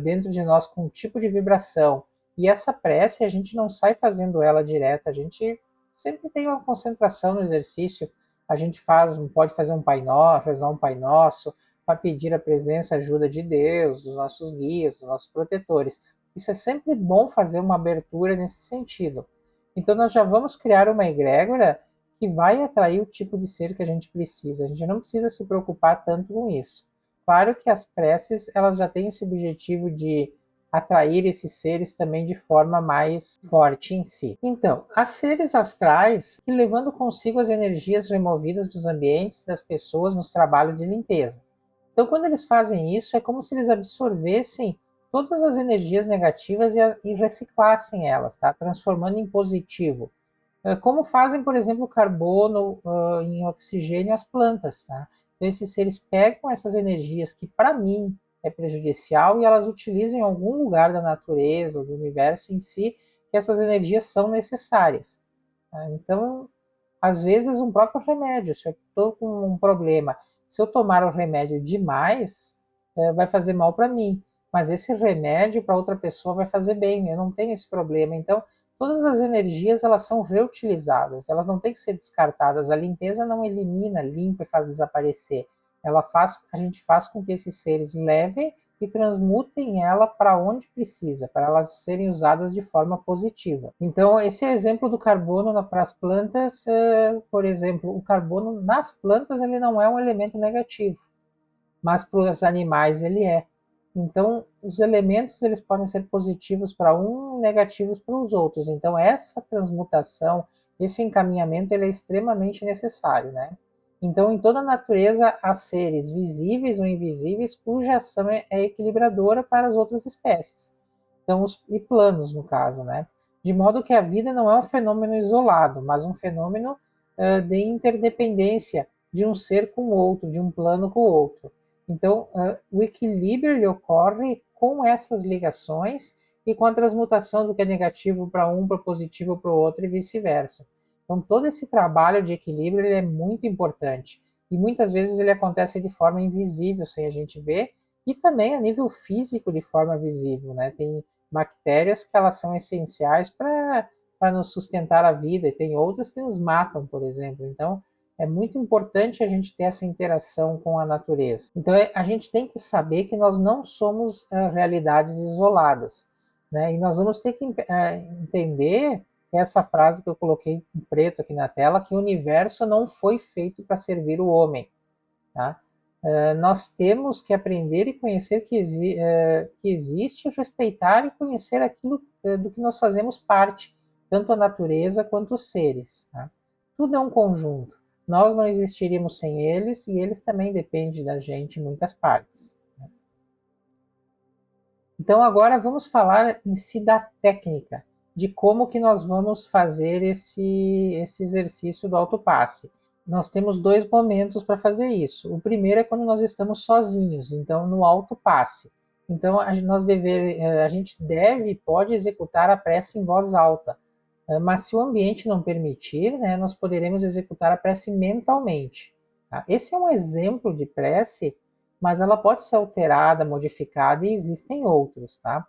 dentro de nós com um tipo de vibração, e essa prece a gente não sai fazendo ela direta, a gente sempre tem uma concentração no exercício. A gente pode fazer um Pai Nosso, rezar um Pai Nosso, para pedir a presença e ajuda de Deus, dos nossos guias, dos nossos protetores. Isso é sempre bom fazer uma abertura nesse sentido. Então nós já vamos criar uma egrégora que vai atrair o tipo de ser que a gente precisa. A gente não precisa se preocupar tanto com isso. Claro que as preces elas já têm esse objetivo de atrair esses seres também de forma mais forte em si. Então, há seres astrais que levando consigo as energias removidas dos ambientes das pessoas nos trabalhos de limpeza. Então, quando eles fazem isso, é como se eles absorvessem todas as energias negativas e reciclassem elas, tá? Transformando em positivo. Como fazem, por exemplo, o carbono em oxigênio as plantas, tá? Então, esses seres pegam essas energias que, para mim, é prejudicial e elas utilizam em algum lugar da natureza, do universo em si, que essas energias são necessárias. Então, às vezes, um próprio remédio, se eu estou com um problema, se eu tomar o remédio demais, vai fazer mal para mim, mas esse remédio para outra pessoa vai fazer bem, eu não tenho esse problema. Então, todas as energias elas são reutilizadas, elas não têm que ser descartadas. A limpeza não elimina, limpa e faz desaparecer. A gente faz com que esses seres levem e transmutem ela para onde precisa, para elas serem usadas de forma positiva. Então, esse é o exemplo do carbono para as plantas. Por exemplo, o carbono nas plantas ele não é um elemento negativo, mas para os animais ele é. Então, os elementos eles podem ser positivos para um, negativos para os outros. Então, essa transmutação, esse encaminhamento, ele é extremamente necessário, né? Então, em toda a natureza, há seres visíveis ou invisíveis cuja ação é equilibradora para as outras espécies. Então, e planos, no caso, né? De modo que a vida não é um fenômeno isolado, mas um fenômeno de interdependência de um ser com o outro, de um plano com o outro. Então, o equilíbrio ele ocorre com essas ligações e com a transmutação do que é negativo para um, para positivo para o outro e vice-versa. Então, todo esse trabalho de equilíbrio ele é muito importante. E muitas vezes ele acontece de forma invisível, sem a gente ver, e também a nível físico de forma visível, né? Tem bactérias que elas são essenciais para nos sustentar a vida, e tem outras que nos matam, por exemplo. Então, é muito importante a gente ter essa interação com a natureza. Então, a gente tem que saber que nós não somos realidades isoladas, né? E nós vamos ter que entender essa frase que eu coloquei em preto aqui na tela, que o universo não foi feito para servir o homem, tá? Nós temos que aprender e conhecer que existe, respeitar e conhecer aquilo do que nós fazemos parte, tanto a natureza quanto os seres, tá? Tudo é um conjunto. Nós não existiríamos sem eles e eles também dependem da gente em muitas partes. Então agora vamos falar em si da técnica, de como que nós vamos fazer esse exercício do autopasse. Nós temos dois momentos para fazer isso. O primeiro é quando nós estamos sozinhos, então no autopasse. Então a gente deve e pode executar a prece em voz alta, mas se o ambiente não permitir, né, nós poderemos executar a prece mentalmente. Tá? Esse é um exemplo de prece, mas ela pode ser alterada, modificada e existem outros, tá?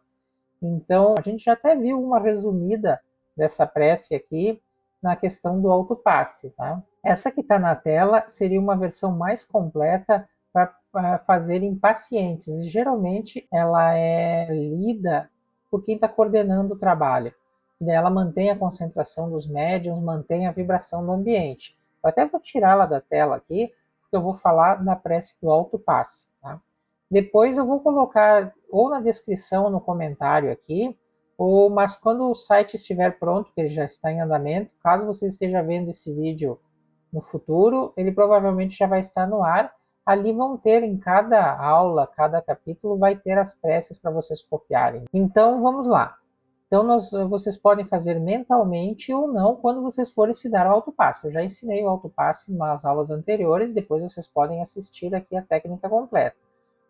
Então, a gente já até viu uma resumida dessa prece aqui na questão do autopasse, tá? Essa que está na tela seria uma versão mais completa para fazer em pacientes. E, geralmente, ela é lida por quem está coordenando o trabalho. E daí ela mantém a concentração dos médiuns, mantém a vibração do ambiente. Eu até vou tirá-la da tela aqui, porque eu vou falar da prece do autopasse, tá? Depois eu vou colocar ou na descrição ou no comentário aqui, mas quando o site estiver pronto, que ele já está em andamento, caso você esteja vendo esse vídeo no futuro, ele provavelmente já vai estar no ar. Ali vão ter em cada aula, cada capítulo, vai ter as preces para vocês copiarem. Então vamos lá. Então vocês podem fazer mentalmente ou não quando vocês forem se dar o autopasse. Eu já ensinei o autopasse nas aulas anteriores, depois vocês podem assistir aqui a técnica completa.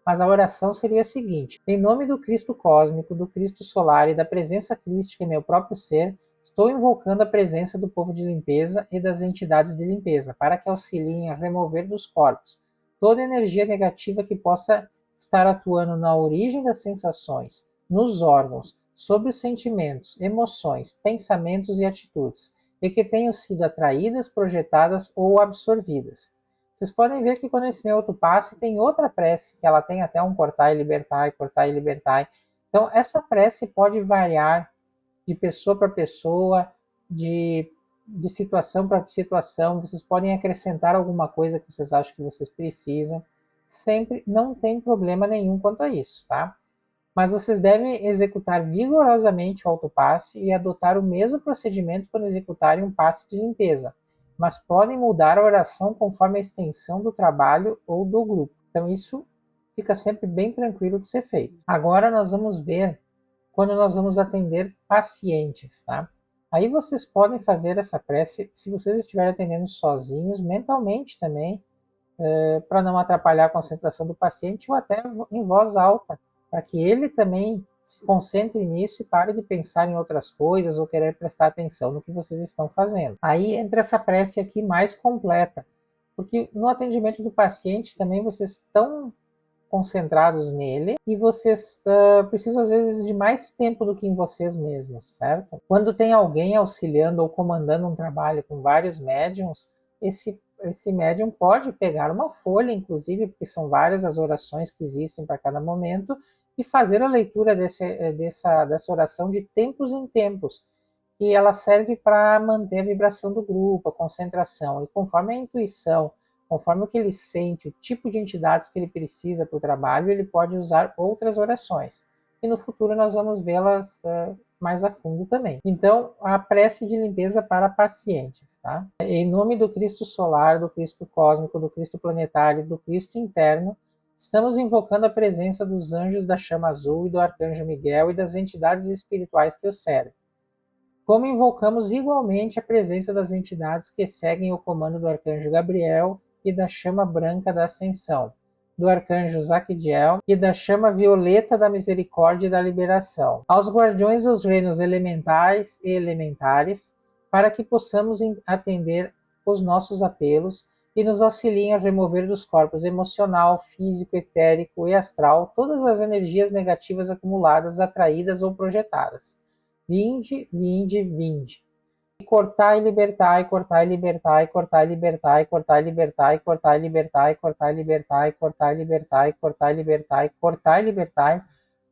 Mas a oração seria a seguinte: em nome do Cristo cósmico, do Cristo solar e da presença crística em meu próprio ser, estou invocando a presença do povo de limpeza e das entidades de limpeza, para que auxiliem a remover dos corpos toda energia negativa que possa estar atuando na origem das sensações, nos órgãos, sobre os sentimentos, emoções, pensamentos e atitudes, e que tenham sido atraídas, projetadas ou absorvidas. Vocês podem ver que quando eu ensinei outro passe, tem outra prece, que ela tem até um cortar e libertar, cortar e libertar. Então, essa prece pode variar de pessoa para pessoa, de situação para situação. Vocês podem acrescentar alguma coisa que vocês acham que vocês precisam. Sempre não tem problema nenhum quanto a isso, tá? Mas vocês devem executar vigorosamente o autopasse e adotar o mesmo procedimento quando executarem um passe de limpeza, mas podem mudar a oração conforme a extensão do trabalho ou do grupo. Então isso fica sempre bem tranquilo de ser feito. Agora nós vamos ver quando nós vamos atender pacientes, tá? Aí vocês podem fazer essa prece, se vocês estiverem atendendo sozinhos, mentalmente também, para não atrapalhar a concentração do paciente, ou até em voz alta, para que ele também se concentre nisso e pare de pensar em outras coisas ou querer prestar atenção no que vocês estão fazendo. Aí entra essa prece aqui mais completa, porque no atendimento do paciente também vocês estão concentrados nele e vocês precisam às vezes de mais tempo do que em vocês mesmos, certo? Quando tem alguém auxiliando ou comandando um trabalho com vários médiums, esse médium pode pegar uma folha, inclusive, porque são várias as orações que existem para cada momento, e fazer a leitura dessa oração de tempos em tempos. E ela serve para manter a vibração do grupo, a concentração. E conforme a intuição, conforme o que ele sente, o tipo de entidades que ele precisa para o trabalho, ele pode usar outras orações. E no futuro nós vamos vê-las mais a fundo também. Então, a prece de limpeza para pacientes. Tá? Em nome do Cristo solar, do Cristo cósmico, do Cristo planetário, do Cristo interno, estamos invocando a presença dos anjos da chama azul e do arcanjo Miguel e das entidades espirituais que o servem. Como invocamos igualmente a presença das entidades que seguem o comando do arcanjo Gabriel e da chama branca da ascensão, do arcanjo Zaquiel e da chama violeta da misericórdia e da liberação, aos guardiões dos reinos elementais e elementares, para que possamos atender os nossos apelos e nos auxiliem a remover dos corpos emocional, físico, etérico e astral todas as energias negativas acumuladas, atraídas ou projetadas. Vinde, vinde, vinde. E cortai e libertai, cortai e libertai, cortai e libertai, cortai e libertai, cortai e libertai, cortai e libertai, cortai e libertai, cortai e libertai, cortai e libertai,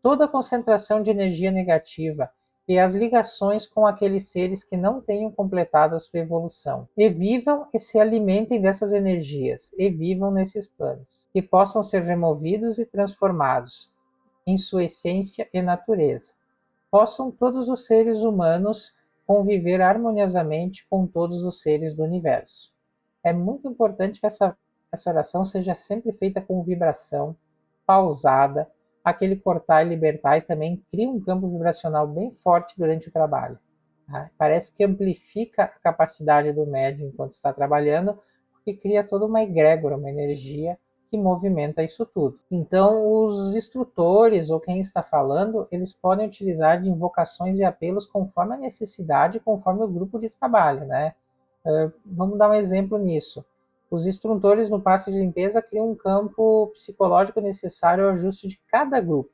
toda a concentração de energia negativa e as ligações com aqueles seres que não tenham completado a sua evolução. E vivam e se alimentem dessas energias, e vivam nesses planos, que possam ser removidos e transformados em sua essência e natureza. Possam todos os seres humanos conviver harmoniosamente com todos os seres do universo. É muito importante que essa oração seja sempre feita com vibração, pausada. Aquele cortar e libertar e também cria um campo vibracional bem forte durante o trabalho. Tá? Parece que amplifica a capacidade do médium enquanto está trabalhando, porque cria toda uma egrégora, uma energia que movimenta isso tudo. Então, os instrutores ou quem está falando, eles podem utilizar de invocações e apelos conforme a necessidade, conforme o grupo de trabalho, né? Vamos dar um exemplo nisso. Os instrutores no passe de limpeza criam um campo psicológico necessário ao ajuste de cada grupo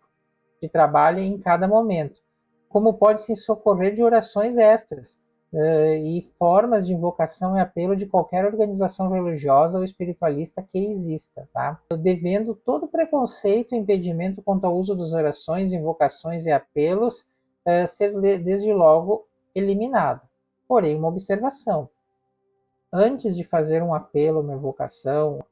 de trabalho em cada momento, como pode-se socorrer de orações extras, e formas de invocação e apelo de qualquer organização religiosa ou espiritualista que exista, tá? Devendo todo preconceito e impedimento quanto ao uso das orações, invocações e apelos ser desde logo eliminado. Porém, uma observação. Antes de fazer um apelo, uma invocação,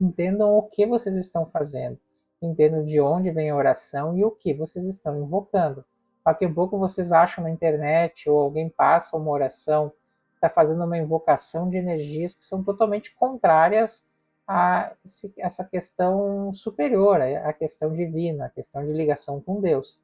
entendam o que vocês estão fazendo. Entendam de onde vem a oração e o que vocês estão invocando. Daqui a pouco vocês acham na internet ou alguém passa uma oração, está fazendo uma invocação de energias que são totalmente contrárias a essa questão superior, a questão divina, a questão de ligação com Deus.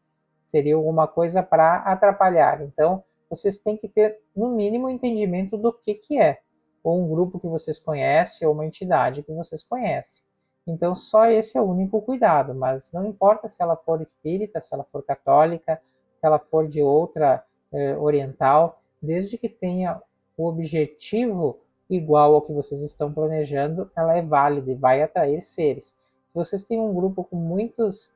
Seria alguma coisa para atrapalhar. Então, vocês têm que ter, no mínimo, um entendimento do que é. Ou um grupo que vocês conhecem, ou uma entidade que vocês conhecem. Então, só esse é o único cuidado, mas não importa se ela for espírita, se ela for católica, se ela for de outra oriental, desde que tenha o objetivo igual ao que vocês estão planejando, ela é válida e vai atrair seres. Se vocês têm um grupo com muitos,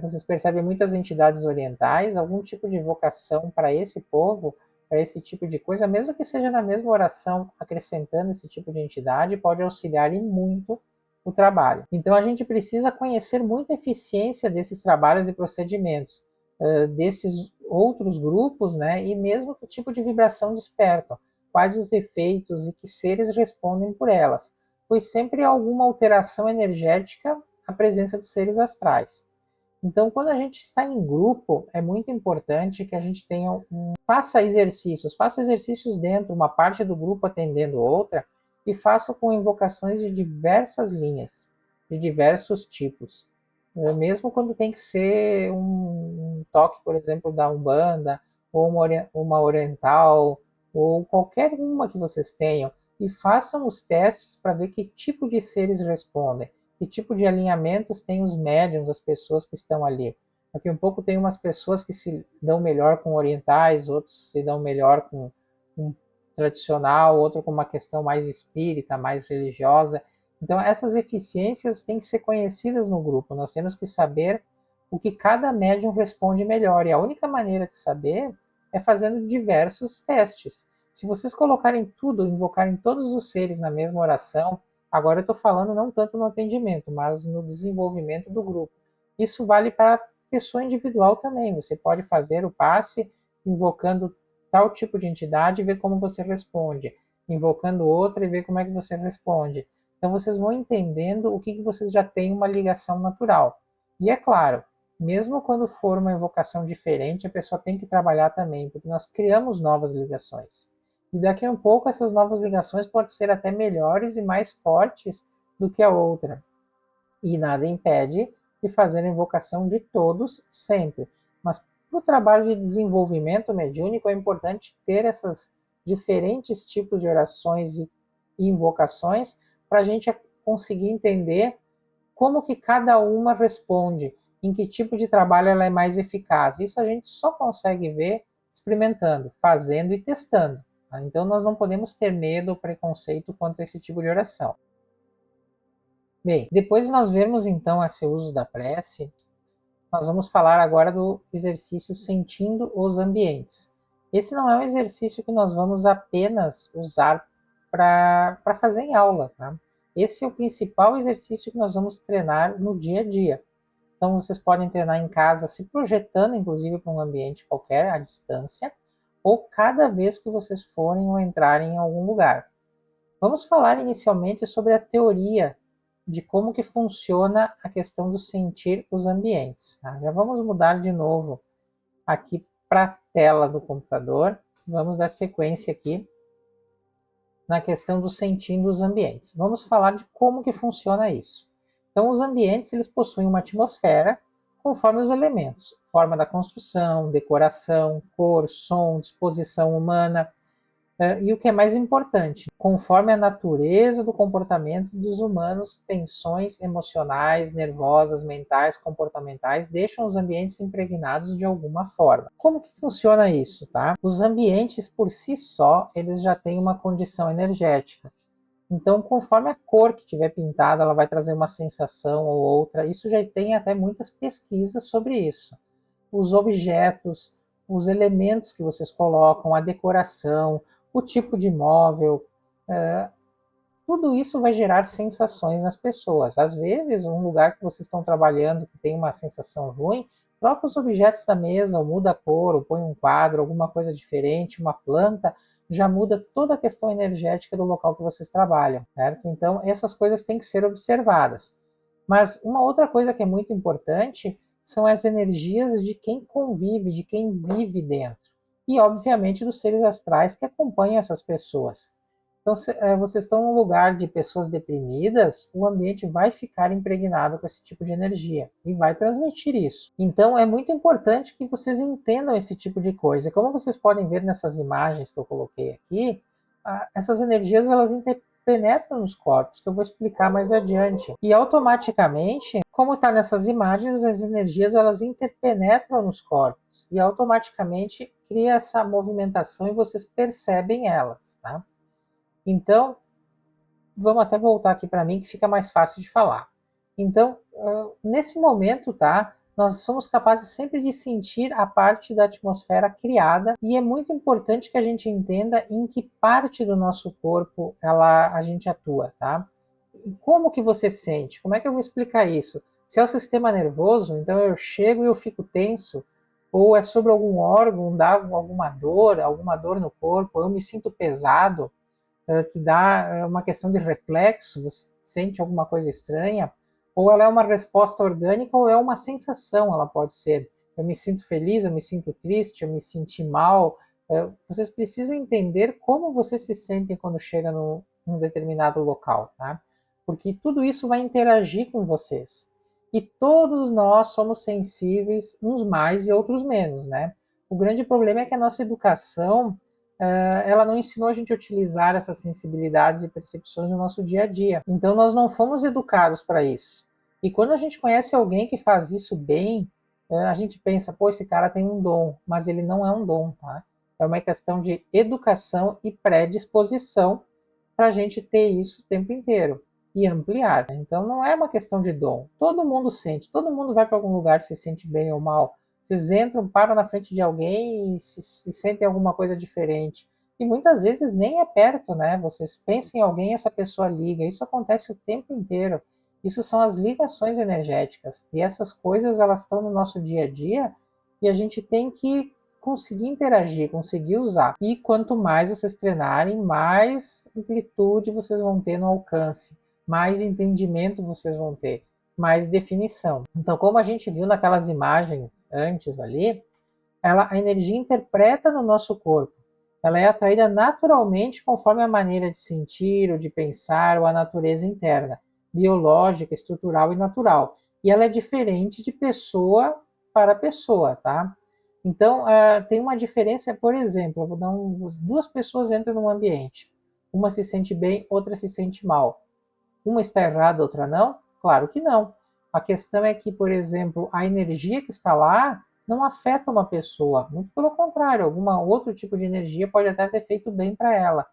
vocês percebem muitas entidades orientais, algum tipo de vocação para esse povo, para esse tipo de coisa, mesmo que seja na mesma oração, acrescentando esse tipo de entidade, pode auxiliar em muito o trabalho. Então a gente precisa conhecer muito a eficiência desses trabalhos e procedimentos, desses outros grupos, né, e mesmo que tipo de vibração despertam, quais os defeitos e que seres respondem por elas, pois sempre há alguma alteração energética à presença de seres astrais. Então, quando a gente está em grupo, é muito importante que a gente tenha faça exercícios dentro, uma parte do grupo atendendo outra, e faça com invocações de diversas linhas, de diversos tipos. Mesmo quando tem que ser um toque, por exemplo, da Umbanda, ou uma oriental, ou qualquer uma que vocês tenham, e façam os testes para ver que tipo de seres respondem, que tipo de alinhamentos tem os médiums, as pessoas que estão ali. Daqui a um pouco tem umas pessoas que se dão melhor com orientais, outros se dão melhor com tradicional, outro com uma questão mais espírita, mais religiosa. Então, essas eficiências têm que ser conhecidas no grupo. Nós temos que saber o que cada médium responde melhor. E a única maneira de saber é fazendo diversos testes. Se vocês colocarem tudo, invocarem todos os seres na mesma oração, agora eu estou falando não tanto no atendimento, mas no desenvolvimento do grupo. Isso vale para a pessoa individual também. Você pode fazer o passe invocando tal tipo de entidade e ver como você responde. Invocando outra e ver como é que você responde. Então vocês vão entendendo o que vocês já têm uma ligação natural. E é claro, mesmo quando for uma invocação diferente, a pessoa tem que trabalhar também, porque nós criamos novas ligações. E daqui a um pouco essas novas ligações podem ser até melhores e mais fortes do que a outra. E nada impede de fazer a invocação de todos sempre. Mas para o trabalho de desenvolvimento mediúnico é importante ter essas diferentes tipos de orações e invocações para a gente conseguir entender como que cada uma responde, em que tipo de trabalho ela é mais eficaz. Isso a gente só consegue ver experimentando, fazendo e testando. Tá? Então nós não podemos ter medo ou preconceito quanto a esse tipo de oração. Bem, depois de nós vermos então esse uso da prece, nós vamos falar agora do exercício sentindo os ambientes. Esse não é um exercício que nós vamos apenas usar para fazer em aula, tá? Esse é o principal exercício que nós vamos treinar no dia a dia. Então vocês podem treinar em casa, se projetando inclusive para um ambiente qualquer, à distância, ou cada vez que vocês forem ou entrarem em algum lugar. Vamos falar inicialmente sobre a teoria de como que funciona a questão do sentir os ambientes. Tá? Já vamos mudar de novo aqui para a tela do computador. Vamos dar sequência aqui na questão do sentindo os ambientes. Vamos falar de como que funciona isso. Então, os ambientes eles possuem uma atmosfera conforme os elementos, forma da construção, decoração, cor, som, disposição humana, e o que é mais importante, conforme a natureza do comportamento dos humanos, tensões emocionais, nervosas, mentais, comportamentais, deixam os ambientes impregnados de alguma forma. Como que funciona isso, tá? Os ambientes por si só, eles já têm uma condição energética. Então, conforme a cor que tiver pintada, ela vai trazer uma sensação ou outra. Isso já tem até muitas pesquisas sobre isso. Os objetos, os elementos que vocês colocam, a decoração, o tipo de móvel, tudo isso vai gerar sensações nas pessoas. Às vezes, um lugar que vocês estão trabalhando que tem uma sensação ruim, troca os objetos da mesa, ou muda a cor, ou põe um quadro, alguma coisa diferente, uma planta, já muda toda a questão energética do local que vocês trabalham, certo? Então, essas coisas têm que ser observadas. Mas uma outra coisa que é muito importante são as energias de quem convive, de quem vive dentro. E, obviamente, dos seres astrais que acompanham essas pessoas. Então, se vocês estão num lugar de pessoas deprimidas, o ambiente vai ficar impregnado com esse tipo de energia e vai transmitir isso. Então, é muito importante que vocês entendam esse tipo de coisa. Como vocês podem ver nessas imagens que eu coloquei aqui, essas energias elas penetram nos corpos, que eu vou explicar mais adiante. E automaticamente, como está nessas imagens, as energias elas interpenetram nos corpos e automaticamente cria essa movimentação e vocês percebem elas, tá? Então, vamos até voltar aqui para mim que fica mais fácil de falar. Então, nesse momento, tá? Nós somos capazes sempre de sentir a parte da atmosfera criada e é muito importante que a gente entenda em que parte do nosso corpo a gente atua, tá? E como que você sente? Como é que eu vou explicar isso? Se é o sistema nervoso, então eu chego e eu fico tenso, ou é sobre algum órgão, dá alguma dor no corpo, eu me sinto pesado, que dá uma questão de reflexo, você sente alguma coisa estranha, ou ela é uma resposta orgânica ou é uma sensação, ela pode ser. Eu me sinto feliz, eu me sinto triste, eu me senti mal. Vocês precisam entender como vocês se sentem quando chega num determinado local, tá? Porque tudo isso vai interagir com vocês. E todos nós somos sensíveis, uns mais e outros menos, né? O grande problema é que a nossa educação ela não ensinou a gente a utilizar essas sensibilidades e percepções no nosso dia a dia. Então nós não fomos educados para isso. E quando a gente conhece alguém que faz isso bem, a gente pensa, pô, esse cara tem um dom, mas ele não é um dom, tá? É uma questão de educação e predisposição para a gente ter isso o tempo inteiro. e ampliar. Então não é uma questão de dom. Todo mundo sente, todo mundo vai para algum lugar e se sente bem ou mal. Vocês entram, param na frente de alguém e se sentem alguma coisa diferente. E muitas vezes nem é perto, né? Vocês pensam em alguém e essa pessoa liga. Isso acontece o tempo inteiro. Isso são as ligações energéticas. E essas coisas, elas estão no nosso dia a dia e a gente tem que conseguir interagir, conseguir usar. E quanto mais vocês treinarem, mais amplitude vocês vão ter no alcance, mais entendimento vocês vão ter, mais definição. Então, como a gente viu naquelas imagens antes ali, a energia interpreta no nosso corpo. Ela é atraída naturalmente conforme a maneira de sentir ou de pensar ou a natureza interna, biológica, estrutural e natural. E ela é diferente de pessoa para pessoa, tá? Então, tem uma diferença, por exemplo, eu vou dar duas pessoas entram num ambiente. Uma se sente bem, outra se sente mal. Uma está errada, outra não? Claro que não. A questão é que, por exemplo, a energia que está lá não afeta uma pessoa. Muito pelo contrário, algum outro tipo de energia pode até ter feito bem para ela.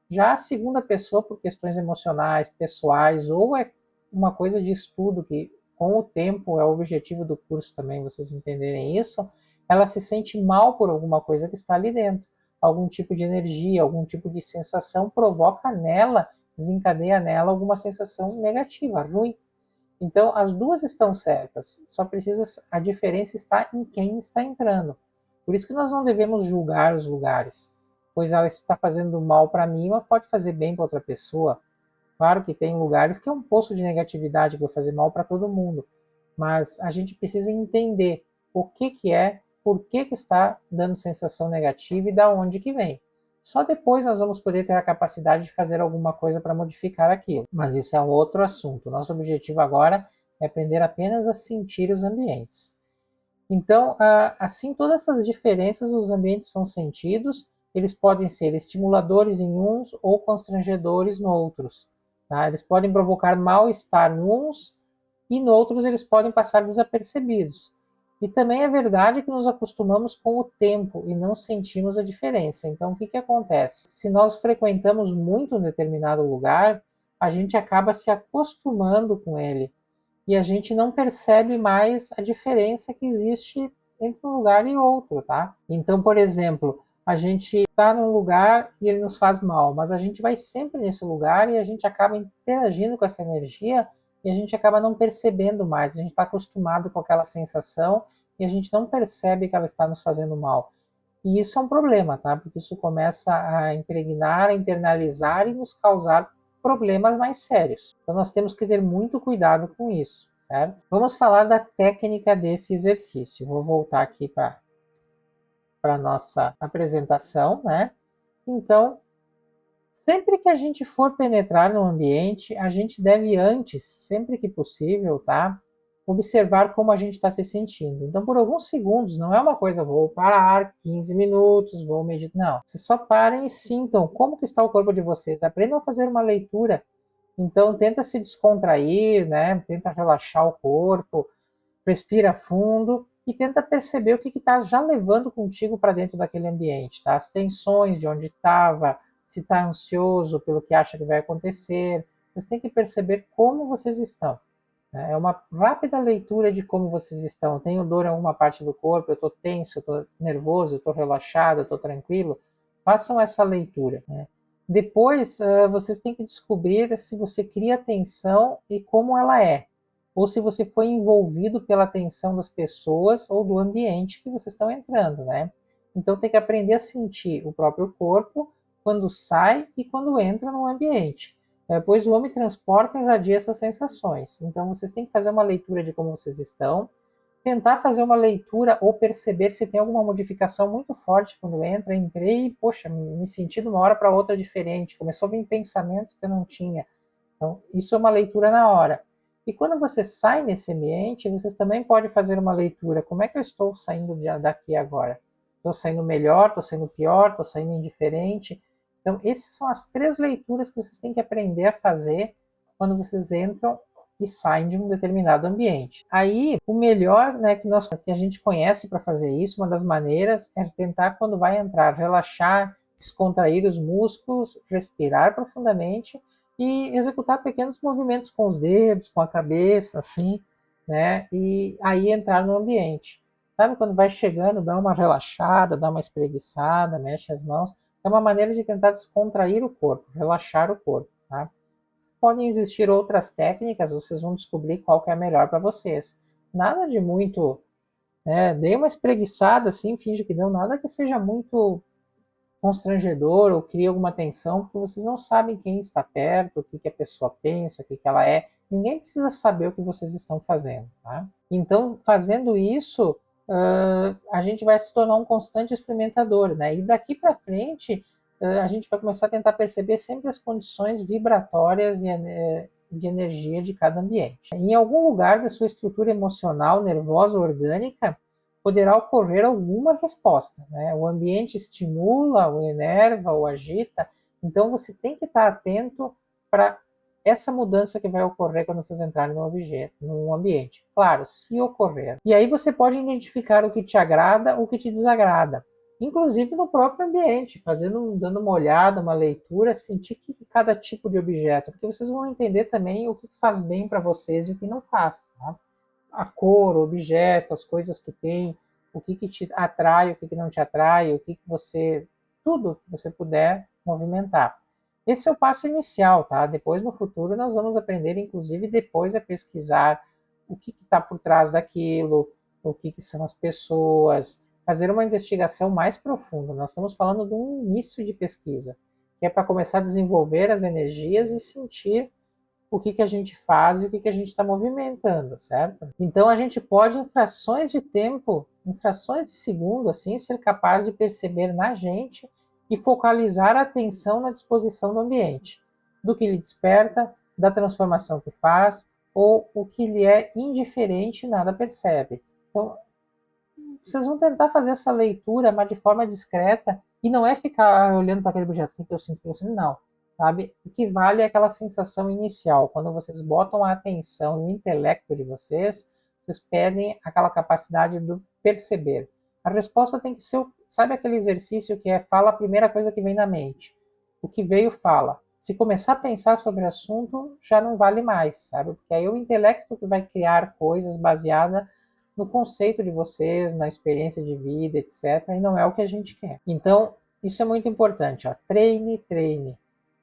Já a segunda pessoa, por questões emocionais, pessoais, ou é uma coisa de estudo que, com o tempo, é o objetivo do curso também, vocês entenderem isso, ela se sente mal por alguma coisa que está ali dentro. Algum tipo de energia, algum tipo de sensação provoca nela, desencadeia nela alguma sensação negativa, ruim. Então, as duas estão certas, só precisa, a diferença está em quem está entrando. Por isso que nós não devemos julgar os lugares, pois ela está fazendo mal para mim, mas pode fazer bem para outra pessoa. Claro que tem lugares que é um poço de negatividade que vai fazer mal para todo mundo, mas a gente precisa entender o que é, por que está dando sensação negativa e da onde que vem. Só depois nós vamos poder ter a capacidade de fazer alguma coisa para modificar aquilo. Mas isso é um outro assunto. Nosso objetivo agora é aprender apenas a sentir os ambientes. Então, assim, todas essas diferenças dos ambientes são sentidos, eles podem ser estimuladores em uns ou constrangedores em outros. Tá? Eles podem provocar mal-estar em uns e em outros eles podem passar desapercebidos. E também é verdade que nos acostumamos com o tempo e não sentimos a diferença. Então, o que, que acontece? Se nós frequentamos muito um determinado lugar, a gente acaba se acostumando com ele e a gente não percebe mais a diferença que existe entre um lugar e outro, tá? Então, por exemplo, a gente está num lugar e ele nos faz mal, mas a gente vai sempre nesse lugar e a gente acaba interagindo com essa energia e a gente acaba não percebendo mais. A gente está acostumado com aquela sensação e a gente não percebe que ela está nos fazendo mal. E isso é um problema, tá? Porque isso começa a impregnar, a internalizar e nos causar problemas mais sérios. Então nós temos que ter muito cuidado com isso, certo? Vamos falar da técnica desse exercício. Vou voltar aqui para a nossa apresentação, né? Então, sempre que a gente for penetrar no ambiente, a gente deve antes, sempre que possível, tá? Observar como a gente está se sentindo. Então, por alguns segundos, não é uma coisa, vou parar 15 minutos, vou meditar. Não, vocês só parem e sintam como que está o corpo de vocês. Aprendam a fazer uma leitura. Então, tenta se descontrair, né? Tenta relaxar o corpo, respira fundo e tenta perceber o que está já levando contigo para dentro daquele ambiente, tá? As tensões de onde estava, se está ansioso pelo que acha que vai acontecer. Vocês têm que perceber como vocês estão. É uma rápida leitura de como vocês estão. Tenho dor em alguma parte do corpo, eu estou tenso, eu estou nervoso, eu estou relaxado, eu estou tranquilo. Façam essa leitura. Né? Depois, vocês têm que descobrir se você cria tensão e como ela é. Ou se você foi envolvido pela tensão das pessoas ou do ambiente que vocês estão entrando. Né? Então, tem que aprender a sentir o próprio corpo quando sai e quando entra no ambiente. Pois o homem transporta e irradia essas sensações. Então, vocês têm que fazer uma leitura de como vocês estão, tentar fazer uma leitura ou perceber se tem alguma modificação muito forte quando entra. Entrei e, poxa, me senti de uma hora para outra diferente. Começou a vir pensamentos que eu não tinha. Então, isso é uma leitura na hora. E quando você sai nesse ambiente, vocês também podem fazer uma leitura. Como é que eu estou saindo daqui agora? Estou saindo melhor? Estou saindo pior? Estou saindo indiferente? Então, essas são as 3 leituras que vocês têm que aprender a fazer quando vocês entram e saem de um determinado ambiente. Aí, o melhor, né, que a gente conhece para fazer isso, uma das maneiras é tentar, quando vai entrar, relaxar, descontrair os músculos, respirar profundamente e executar pequenos movimentos com os dedos, com a cabeça, assim, né? E aí entrar no ambiente. Sabe quando vai chegando, dá uma relaxada, dá uma espreguiçada, mexe as mãos. É uma maneira de tentar descontrair o corpo, relaxar o corpo, tá? Podem existir outras técnicas, vocês vão descobrir qual que é a melhor para vocês. Nada de muito, né? Dê uma espreguiçada assim, finge que não, nada que seja muito constrangedor ou crie alguma tensão, porque vocês não sabem quem está perto, o que, que a pessoa pensa, o que, que ela é. Ninguém precisa saber o que vocês estão fazendo, tá? Então, fazendo isso, a gente vai se tornar um constante experimentador, né? E daqui para frente, a gente vai começar a tentar perceber sempre as condições vibratórias e de energia de cada ambiente. Em algum lugar da sua estrutura emocional, nervosa ou orgânica, poderá ocorrer alguma resposta, né? O ambiente estimula, o enerva, o agita, então você tem que estar atento para essa mudança que vai ocorrer quando vocês entrarem num ambiente. Claro, se ocorrer. E aí você pode identificar o que te agrada, o que te desagrada. Inclusive no próprio ambiente, dando uma olhada, uma leitura, sentir que cada tipo de objeto, porque vocês vão entender também o que faz bem para vocês e o que não faz, tá? A cor, o objeto, as coisas que tem, o que, que te atrai, o que, que não te atrai, o que, que você. Tudo que você puder movimentar. Esse é o passo inicial, tá? Depois, no futuro, nós vamos aprender, inclusive, depois a pesquisar o que está por trás daquilo, o que, que são as pessoas, fazer uma investigação mais profunda. Nós estamos falando de um início de pesquisa, que é para começar a desenvolver as energias e sentir o que, que a gente faz e o que, que a gente está movimentando, certo? Então a gente pode, em frações de tempo, em frações de segundo, assim, ser capaz de perceber na gente e focalizar a atenção na disposição do ambiente, do que lhe desperta, da transformação que faz, ou o que lhe é indiferente e nada percebe. Então, vocês vão tentar fazer essa leitura, mas de forma discreta, e não é ficar olhando para aquele objeto, o que eu sinto, o que eu sinto, não. Sabe? O que vale é aquela sensação inicial, quando vocês botam a atenção e o intelecto de vocês, vocês pedem aquela capacidade do perceber. A resposta tem que ser, sabe aquele exercício que é fala a primeira coisa que vem na mente. O que veio, fala. Se começar a pensar sobre o assunto, já não vale mais, sabe? Porque aí é o intelecto que vai criar coisas baseadas no conceito de vocês, na experiência de vida, etc. E não é o que a gente quer. Então, isso é muito importante. Ó. Treine, treine.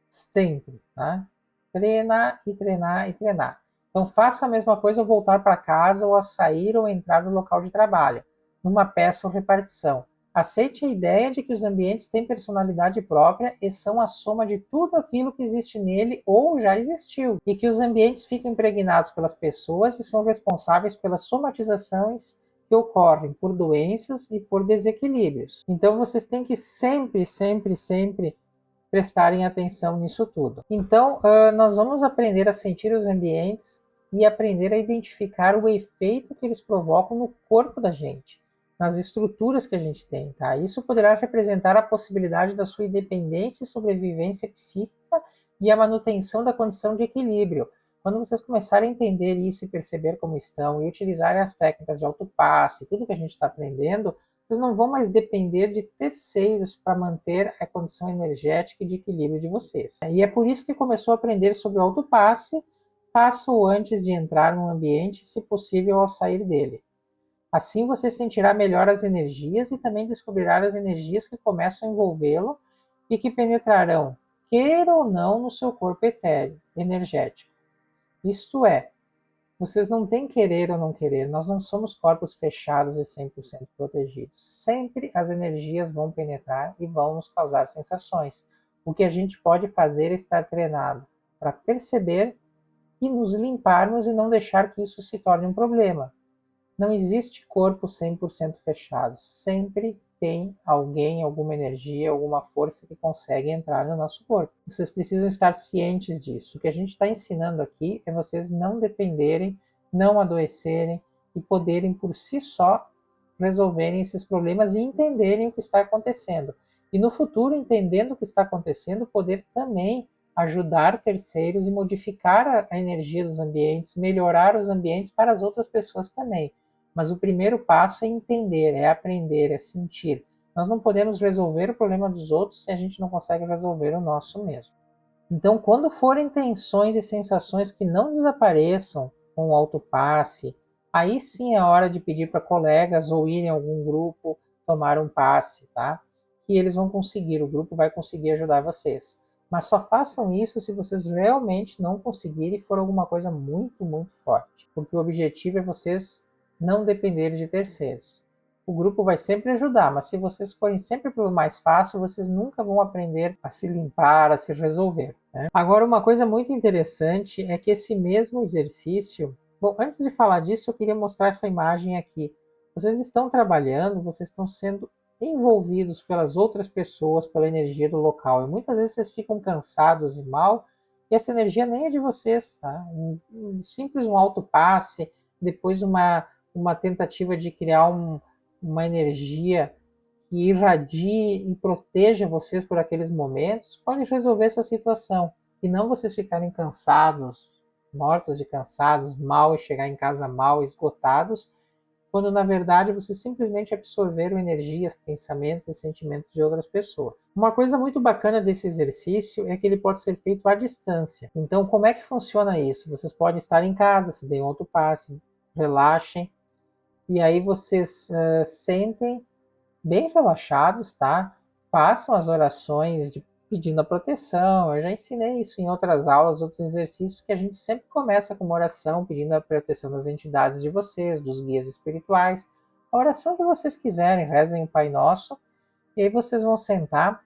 Sempre. Tá? Treinar e treinar e treinar. Então, faça a mesma coisa ao voltar para casa ou a sair ou entrar no local de trabalho, numa peça ou repartição. Aceite a ideia de que os ambientes têm personalidade própria e são a soma de tudo aquilo que existe nele ou já existiu, e que os ambientes ficam impregnados pelas pessoas e são responsáveis pelas somatizações que ocorrem por doenças e por desequilíbrios. Então vocês têm que sempre, sempre, sempre prestarem atenção nisso tudo. Então, nós vamos aprender a sentir os ambientes e aprender a identificar o efeito que eles provocam no corpo da gente, nas estruturas que a gente tem, tá? Isso poderá representar a possibilidade da sua independência e sobrevivência psíquica e a manutenção da condição de equilíbrio. Quando vocês começarem a entender isso e perceber como estão e utilizarem as técnicas de autopasse, tudo que a gente está aprendendo, vocês não vão mais depender de terceiros para manter a condição energética e de equilíbrio de vocês. E é por isso que começou a aprender sobre o autopasse, faça-o antes de entrar no ambiente, se possível ao sair dele. Assim você sentirá melhor as energias e também descobrirá as energias que começam a envolvê-lo e que penetrarão, queira ou não, no seu corpo etéreo, energético. Isto é, vocês não têm querer ou não querer, nós não somos corpos fechados e 100% protegidos. Sempre as energias vão penetrar e vão nos causar sensações. O que a gente pode fazer é estar treinado para perceber e nos limparmos e não deixar que isso se torne um problema. Não existe corpo 100% fechado. Sempre tem alguém, alguma energia, alguma força que consegue entrar no nosso corpo. Vocês precisam estar cientes disso. O que a gente está ensinando aqui é vocês não dependerem, não adoecerem e poderem por si só resolverem esses problemas e entenderem o que está acontecendo. E no futuro, entendendo o que está acontecendo, poder também ajudar terceiros e modificar a energia dos ambientes, melhorar os ambientes para as outras pessoas também. Mas o primeiro passo é entender, é aprender, é sentir. Nós não podemos resolver o problema dos outros se a gente não consegue resolver o nosso mesmo. Então, quando forem tensões e sensações que não desapareçam com o autopasse, aí sim é hora de pedir para colegas ou ir em algum grupo tomar um passe, tá? Que eles vão conseguir, o grupo vai conseguir ajudar vocês. Mas só façam isso se vocês realmente não conseguirem e for alguma coisa muito, muito forte. Porque o objetivo é vocês não dependerem de terceiros. O grupo vai sempre ajudar, mas se vocês forem sempre pelo mais fácil, vocês nunca vão aprender a se limpar, a se resolver, né? Agora, uma coisa muito interessante é que esse mesmo exercício... Bom, antes de falar disso, eu queria mostrar essa imagem aqui. Vocês estão trabalhando, vocês estão sendo envolvidos pelas outras pessoas, pela energia do local. E muitas vezes vocês ficam cansados e mal, e essa energia nem é de vocês, tá? Simples um autopasse, depois uma tentativa de criar uma energia que irradie e proteja vocês por aqueles momentos, pode resolver essa situação. E não vocês ficarem cansados, mortos de cansados, mal e chegar em casa mal, esgotados, quando na verdade vocês simplesmente absorveram energias, pensamentos e sentimentos de outras pessoas. Uma coisa muito bacana desse exercício é que ele pode ser feito à distância. Então, como é que funciona isso? Vocês podem estar em casa, se deem outro passe, relaxem, e aí vocês sentem bem relaxados, tá? Façam as orações pedindo a proteção. Eu já ensinei isso em outras aulas, outros exercícios, que a gente sempre começa com uma oração pedindo a proteção das entidades de vocês, dos guias espirituais. A oração que vocês quiserem, rezem o Pai Nosso, e aí vocês vão sentar,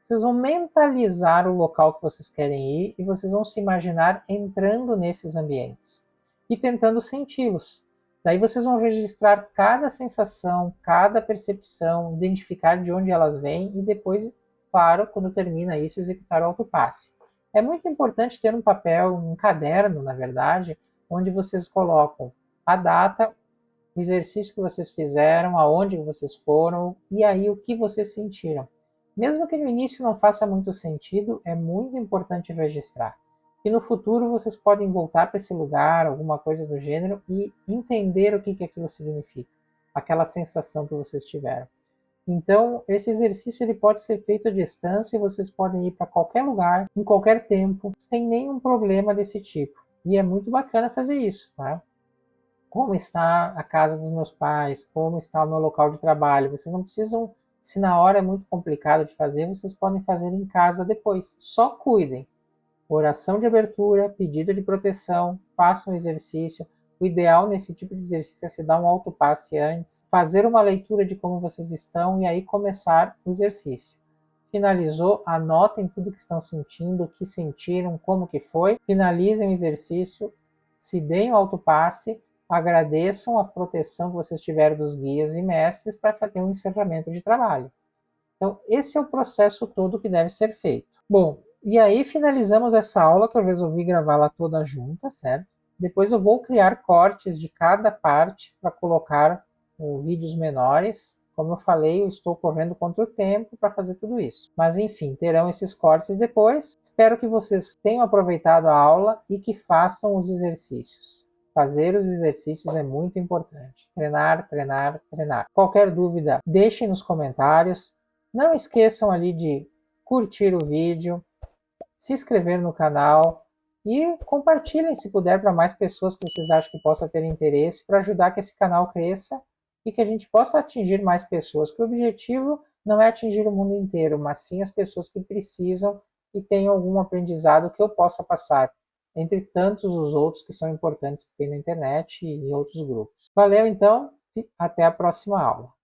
vocês vão mentalizar o local que vocês querem ir e vocês vão se imaginar entrando nesses ambientes e tentando senti-los. Daí vocês vão registrar cada sensação, cada percepção, identificar de onde elas vêm e depois, claro, quando termina isso, executar o autopasse. É muito importante ter um papel, um caderno, na verdade, onde vocês colocam a data, o exercício que vocês fizeram, aonde vocês foram e aí o que vocês sentiram. Mesmo que no início não faça muito sentido, é muito importante registrar. E no futuro vocês podem voltar para esse lugar, alguma coisa do gênero, e entender o que aquilo significa, aquela sensação que vocês tiveram. Então, esse exercício ele pode ser feito à distância e vocês podem ir para qualquer lugar, em qualquer tempo, sem nenhum problema desse tipo. E é muito bacana fazer isso, tá? Como está a casa dos meus pais, como está o meu local de trabalho. Vocês não precisam, se na hora é muito complicado de fazer, vocês podem fazer em casa depois. Só cuidem. Oração de abertura, pedido de proteção, façam um exercício. O ideal nesse tipo de exercício é se dar um autopasse antes, fazer uma leitura de como vocês estão e aí começar o exercício. Finalizou, anotem tudo que estão sentindo, o que sentiram, como que foi. Finalizem o exercício, se deem o autopasse, agradeçam a proteção que vocês tiveram dos guias e mestres para fazer um encerramento de trabalho. Então, esse é o processo todo que deve ser feito. Bom, e aí finalizamos essa aula que eu resolvi gravá-la toda junta, certo? Depois eu vou criar cortes de cada parte para colocar vídeos menores. Como eu falei, eu estou correndo contra o tempo para fazer tudo isso. Mas enfim, terão esses cortes depois. Espero que vocês tenham aproveitado a aula e que façam os exercícios. Fazer os exercícios é muito importante. Treinar, treinar, treinar. Qualquer dúvida, deixem nos comentários. Não esqueçam ali de curtir o vídeo, se inscrever no canal e compartilhem se puder para mais pessoas que vocês acham que possam ter interesse para ajudar que esse canal cresça e que a gente possa atingir mais pessoas, que o objetivo não é atingir o mundo inteiro, mas sim as pessoas que precisam e tenham algum aprendizado que eu possa passar, entre tantos os outros que são importantes que tem na internet e em outros grupos. Valeu então e até a próxima aula.